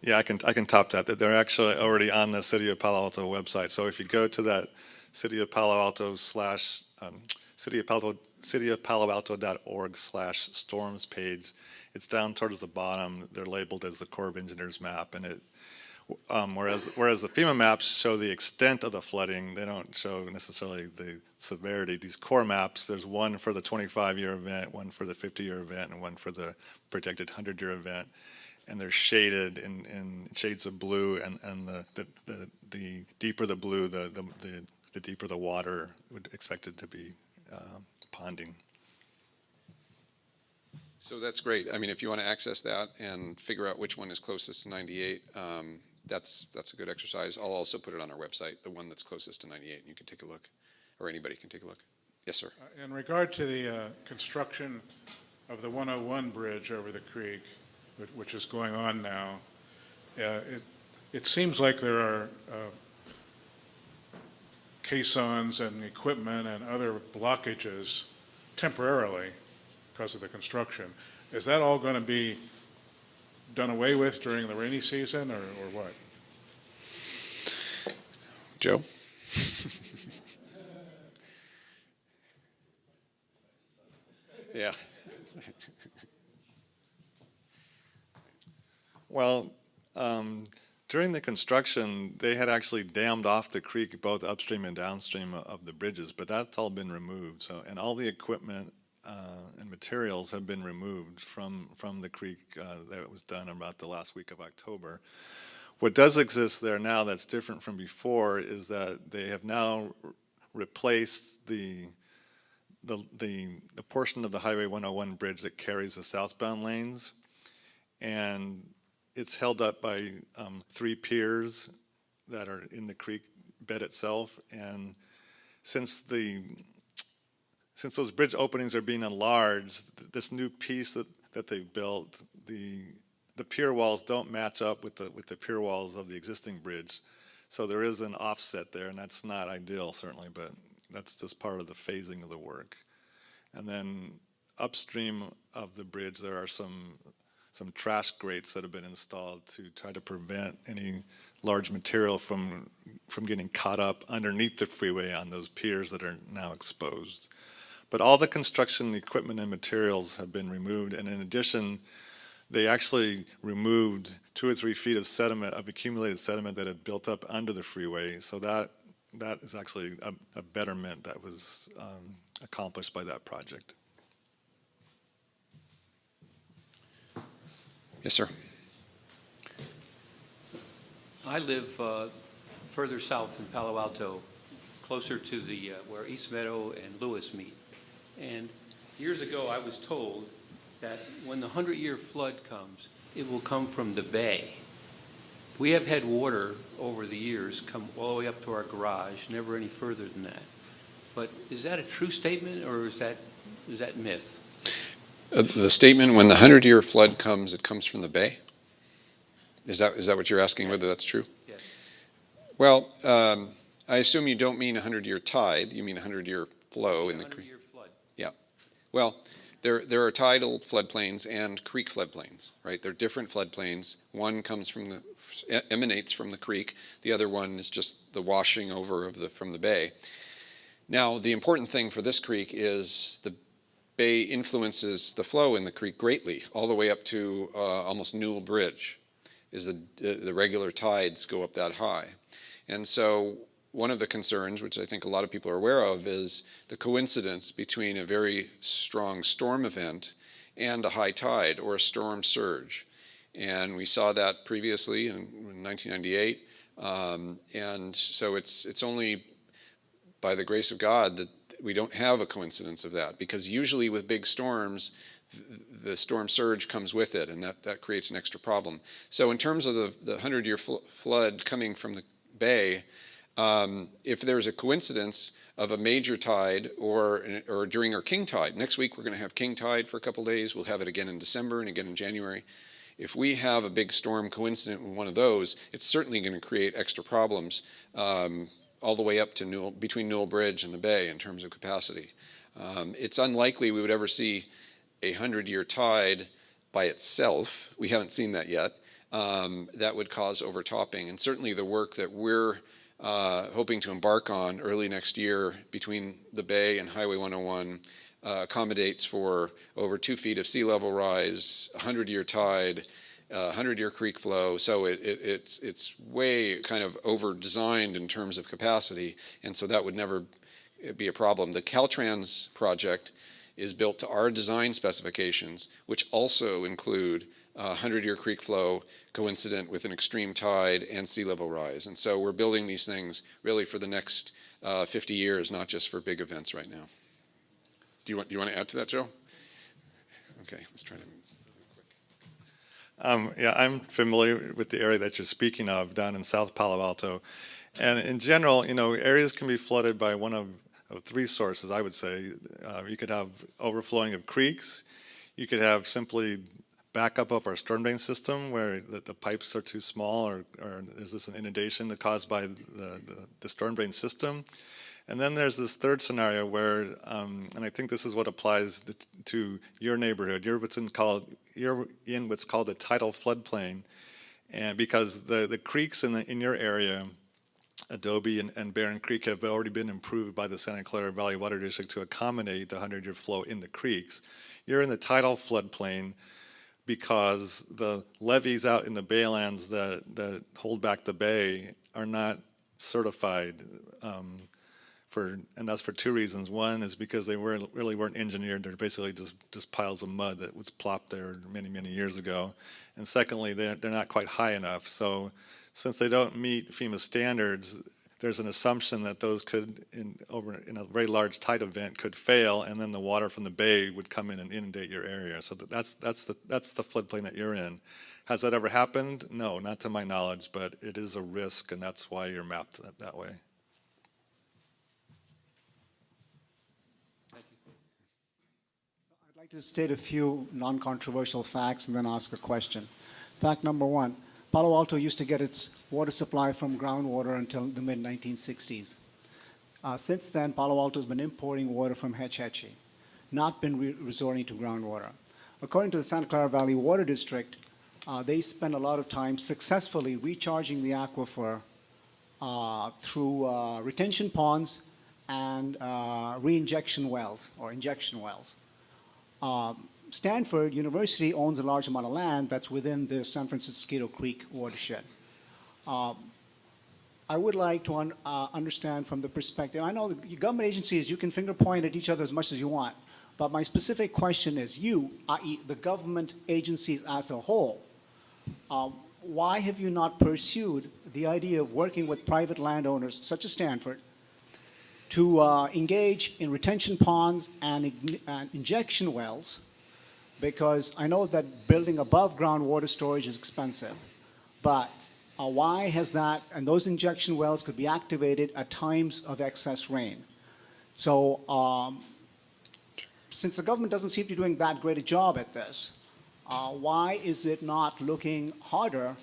Yeah, I can top that. That they're actually already on the City of Palo Alto website. So if you go to that City of Palo Alto cityofpaloalto.org/storms page, it's down towards the bottom. They're labeled as the Corps of Engineers map, and it whereas the FEMA maps show the extent of the flooding, they don't show necessarily the severity. These core maps, there's one for the 25-year event, one for the 50-year event, and one for the projected 100-year event. And they're shaded in shades of blue, and the deeper the blue, the deeper the water would expect it to be ponding. So that's great. I mean, if you want to access that and figure out which one is closest to 98, that's a good exercise. I'll also put it on our website, the one that's closest to 98, and you can take a look, or anybody can take a look. Yes, sir. In regard to the construction of the 101 bridge over the creek, which is going on now, it seems like there are caissons and equipment and other blockages temporarily because of the construction. Is that all going to be done away with during the rainy season, or what? Joe? Yeah. Well, during the construction, they had actually dammed off the creek both upstream and downstream of the bridges, but that's all been removed. So, and all the equipment and materials have been removed from the creek. That was done about the last week of October. What does exist there now that's different from before is that they have now replaced the portion of the Highway 101 bridge that carries the southbound lanes, and it's held up by 3 piers that are in the creek bed itself. And since those bridge openings are being enlarged, this new piece that they've built, the pier walls don't match up with the pier walls of the existing bridge. So there is an offset there, and that's not ideal, certainly, but that's just part of the phasing of the work. And then upstream of the bridge, there are some trash grates that have been installed to try to prevent any large material from getting caught up underneath the freeway on those piers that are now exposed. But all the construction equipment and materials have been removed, and in addition, they actually removed 2 or 3 feet of sediment, of accumulated sediment that had built up under the freeway. So that is actually a betterment that was accomplished by that project. Yes, sir. I live further south in Palo Alto, closer to the where East Meadow and Lewis meet. And years ago, I was told that when the 100-year flood comes, it will come from the bay. We have had water over the years come all the way up to our garage, never any further than that. But is that a true statement, or is that myth? The statement, when the 100-year flood comes, it comes from the bay? Is that what you're asking, whether that's true? Yes. Well, I assume you don't mean 100-year tide, you mean 100-year flow in the creek. 100-year flood. Yeah. Well, there are tidal floodplains and creek floodplains, right? They're different floodplains. One emanates from the creek. The other one is just the washing over from the bay. Now, the important thing for this creek is the bay influences the flow in the creek greatly, all the way up to almost Newell Bridge, is the regular tides go up that high. And so one of the concerns, which I think a lot of people are aware of, is the coincidence between a very strong storm event and a high tide or a storm surge. And we saw that previously in 1998. And so it's only by the grace of God that we don't have a coincidence of that, because usually with big storms, the storm surge comes with it, and that creates an extra problem. So in terms of the 100-year flood coming from the bay, if there's a coincidence of a major tide or during our king tide, next week we're going to have king tide for a couple days, we'll have it again in December and again in January. If we have a big storm coincident with one of those, it's certainly going to create extra problems all the way up to between Newell Bridge and the bay in terms of capacity. It's unlikely we would ever see a 100-year tide by itself. We haven't seen that yet. That would cause overtopping. And certainly the work that we're hoping to embark on early next year between the bay and Highway 101 accommodates for over 2 feet of sea level rise, 100-year tide, 100-year creek flow. So it's way kind of over-designed in terms of capacity, and so that would never be a problem. The Caltrans project is built to our design specifications, which also include 100-year creek flow coincident with an extreme tide and sea level rise. And so we're building these things really for the next 50 years, not just for big events right now. Do you want to add to that, Joe? Okay, let's try to. Yeah, I'm familiar with the area that you're speaking of down in South Palo Alto. And in general, areas can be flooded by one of 3 sources, I would say. You could have overflowing of creeks. You could have simply backup of our storm drain system where the pipes are too small, or is this an inundation caused by the storm drain system? And then there's this third scenario where, and I think this is what applies to your neighborhood. You're in what's called the tidal floodplain, and because the creeks in your area, Adobe and Barron Creek, have already been improved by the Santa Clara Valley Water District to accommodate the 100-year flow in the creeks. You're in the tidal floodplain because the levees out in the baylands that hold back the bay are not certified. And that's for 2 reasons. One is because they really weren't engineered. They're basically just piles of mud that was plopped there many, many years ago. And secondly, they're not quite high enough. So since they don't meet FEMA standards, there's an assumption that those could, in a very large tide event, could fail, and then the water from the bay would come in and inundate your area. So that's the floodplain that you're in. Has that ever happened? No, not to my knowledge, but it is a risk, and that's why you're mapped that way. I'd like to state a few non-controversial facts and then ask a question. Fact number 1, Palo Alto used to get its water supply from groundwater until the mid-1960s. Since then, Palo Alto has been importing water from Hetch Hetchy, not been resorting to groundwater. According to the Santa Clara Valley Water District, they spend a lot of time successfully recharging the aquifer through retention ponds and re-injection wells or injection wells. Stanford University owns a large amount of land that's within the San Francisquito Creek watershed. I would like to understand from the perspective, I know the government agencies, you can finger point at each other as much as you want, but my specific question is you, i.e. the government agencies as a whole, why have you not pursued the idea of working with private landowners such as Stanford to engage in retention ponds and injection wells? Because I know that building above ground water storage is expensive, but why has that, and those injection wells could be activated at times of excess rain. So since the government doesn't seem to be doing that great a job at this, why is it not looking harder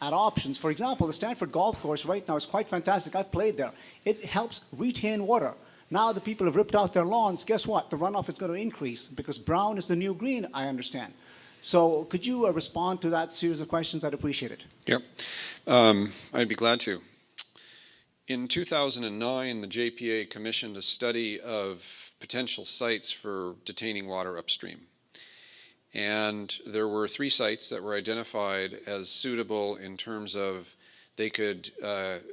at options? For example, the Stanford Golf Course right now is quite fantastic. I've played there. It helps retain water. Now the people have ripped out their lawns. Guess what? The runoff is going to increase because brown is the new green, I understand. So could you respond to that series of questions? I'd appreciate it. Yep. I'd be glad to. In 2009, the JPA commissioned a study of potential sites for detaining water upstream. And there were 3 sites that were identified as suitable in terms of they could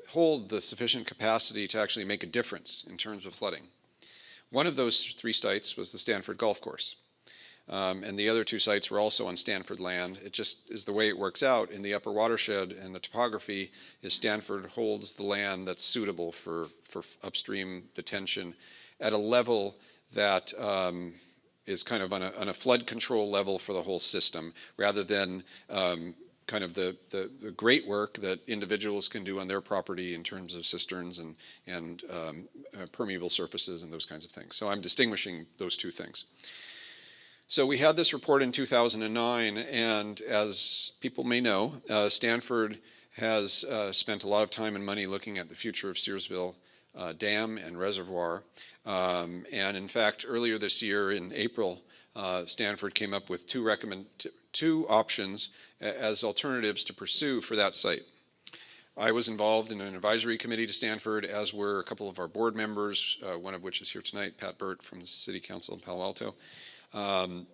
hold the sufficient capacity to actually make a difference in terms of flooding. One of those 3 sites was the Stanford Golf Course. And the other 2 sites were also on Stanford land. It just is the way it works out in the upper watershed, and the topography is Stanford holds the land that's suitable for upstream detention at a level that is kind of on a flood control level for the whole system, rather than kind of the great work that individuals can do on their property in terms of cisterns and permeable surfaces and those kinds of things. So I'm distinguishing those 2 things. So we had this report in 2009, and as people may know, Stanford has spent a lot of time and money looking at the future of Searsville Dam and Reservoir. And in fact, earlier this year in April, Stanford came up with 2 options as alternatives to pursue for that site. I was involved in an advisory committee to Stanford, as were a couple of our board members, one of which is here tonight, Pat Burt from the City Council in Palo Alto. And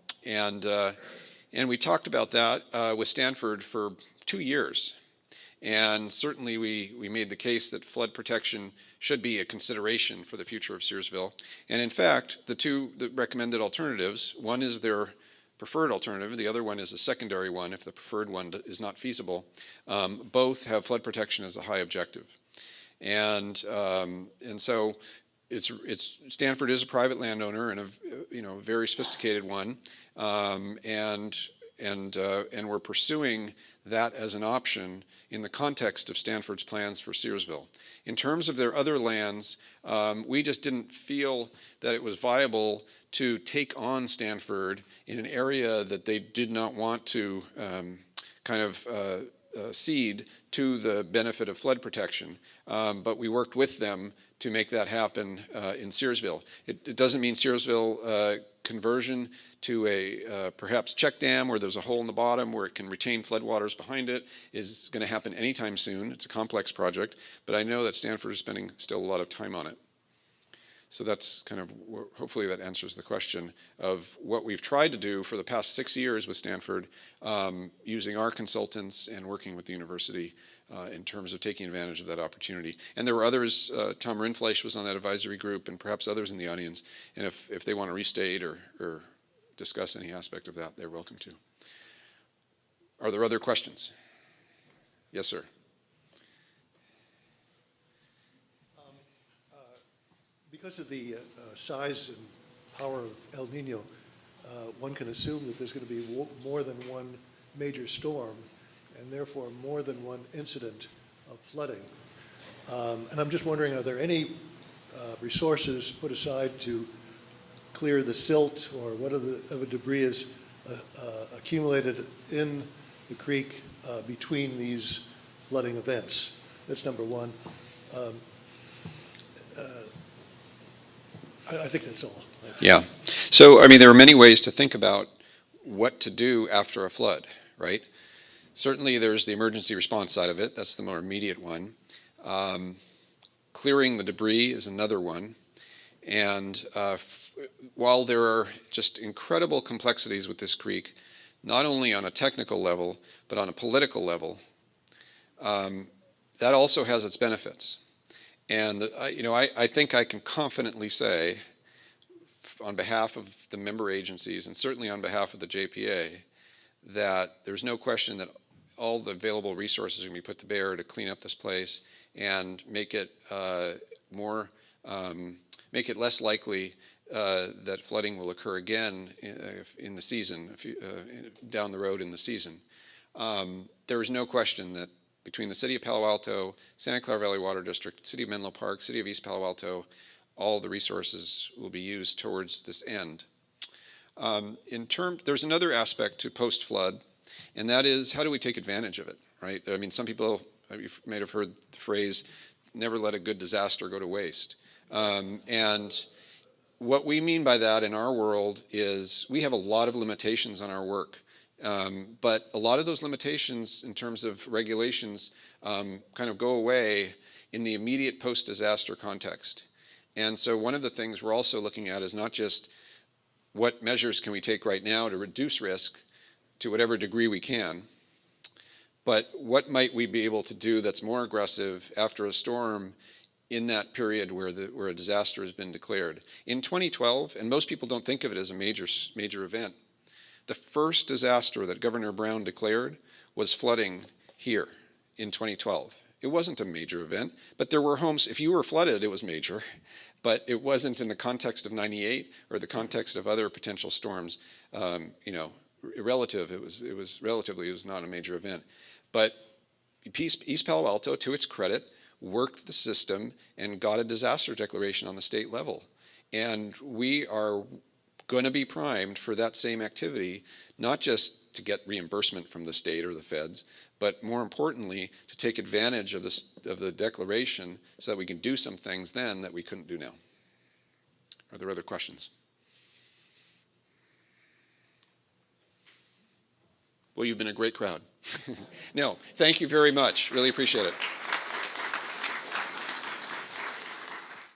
we talked about that with Stanford for 2 years. And certainly we made the case that flood protection should be a consideration for the future of Searsville. And in fact, the 2 recommended alternatives, one is their preferred alternative, the other one is a secondary one if the preferred one is not feasible. Both have flood protection as a high objective. And so Stanford is a private landowner and a very sophisticated one, and we're pursuing that as an option in the context of Stanford's plans for Searsville. In terms of their other lands, we just didn't feel that it was viable to take on Stanford in an area that they did not want to cede to the benefit of flood protection. But we worked with them to make that happen in Searsville. It doesn't mean Searsville conversion to a perhaps check dam where there's a hole in the bottom where it can retain floodwaters behind it is going to happen anytime soon. It's a complex project, but I know that Stanford is spending still a lot of time on it. So that's kind of, hopefully that answers the question of what we've tried to do for the past 6 years with Stanford, using our consultants and working with the university in terms of taking advantage of that opportunity. And there were others, Tom Rinfleisch was on that advisory group, and perhaps others in the audience, and if they want to restate or discuss any aspect of that, they're welcome to. Are there other questions? Yes, sir. Because of the size and power of El Nino, one can assume that there's going to be more than one major storm, and therefore more than one incident of flooding. And I'm just wondering, are there any resources put aside to clear the silt or what other debris is accumulated in the creek between these flooding events? That's number one. I think that's all. Yeah. So, I mean, there are many ways to think about what to do after a flood, right? Certainly there's the emergency response side of it. That's the more immediate one. Clearing the debris is another one. And while there are just incredible complexities with this creek, not only on a technical level, but on a political level, that also has its benefits. And I think I can confidently say, on behalf of the member agencies, and certainly on behalf of the JPA, that there's no question that all the available resources are going to be put to bear to clean up this place and make it make it less likely that flooding will occur again in the season, down the road in the season. There is no question that between the City of Palo Alto, Santa Clara Valley Water District, City of Menlo Park, City of East Palo Alto, all the resources will be used towards this end. There's another aspect to post-flood, and that is how do we take advantage of it, right? I mean, some people, you may have heard the phrase, never let a good disaster go to waste. And what we mean by that in our world is we have a lot of limitations on our work. But a lot of those limitations in terms of regulations kind of go away in the immediate post-disaster context. And so one of the things we're also looking at is not just what measures can we take right now to reduce risk to whatever degree we can, but what might we be able to do that's more aggressive after a storm in that period where a disaster has been declared. In 2012, and most people don't think of it as a major event, the first disaster that Governor Brown declared was flooding here in 2012. It wasn't a major event, but there were homes, if you were flooded, it was major, but it wasn't in the context of 98 or the context of other potential storms. You know, it was not a major event. But East Palo Alto, to its credit, worked the system and got a disaster declaration on the state level. And we are going to be primed for that same activity, not just to get reimbursement from the state or the feds, but more importantly, to take advantage of the declaration so that we can do some things then that we couldn't do now. Are there other questions? Well, you've been a great crowd. No, thank you very much. Really appreciate it.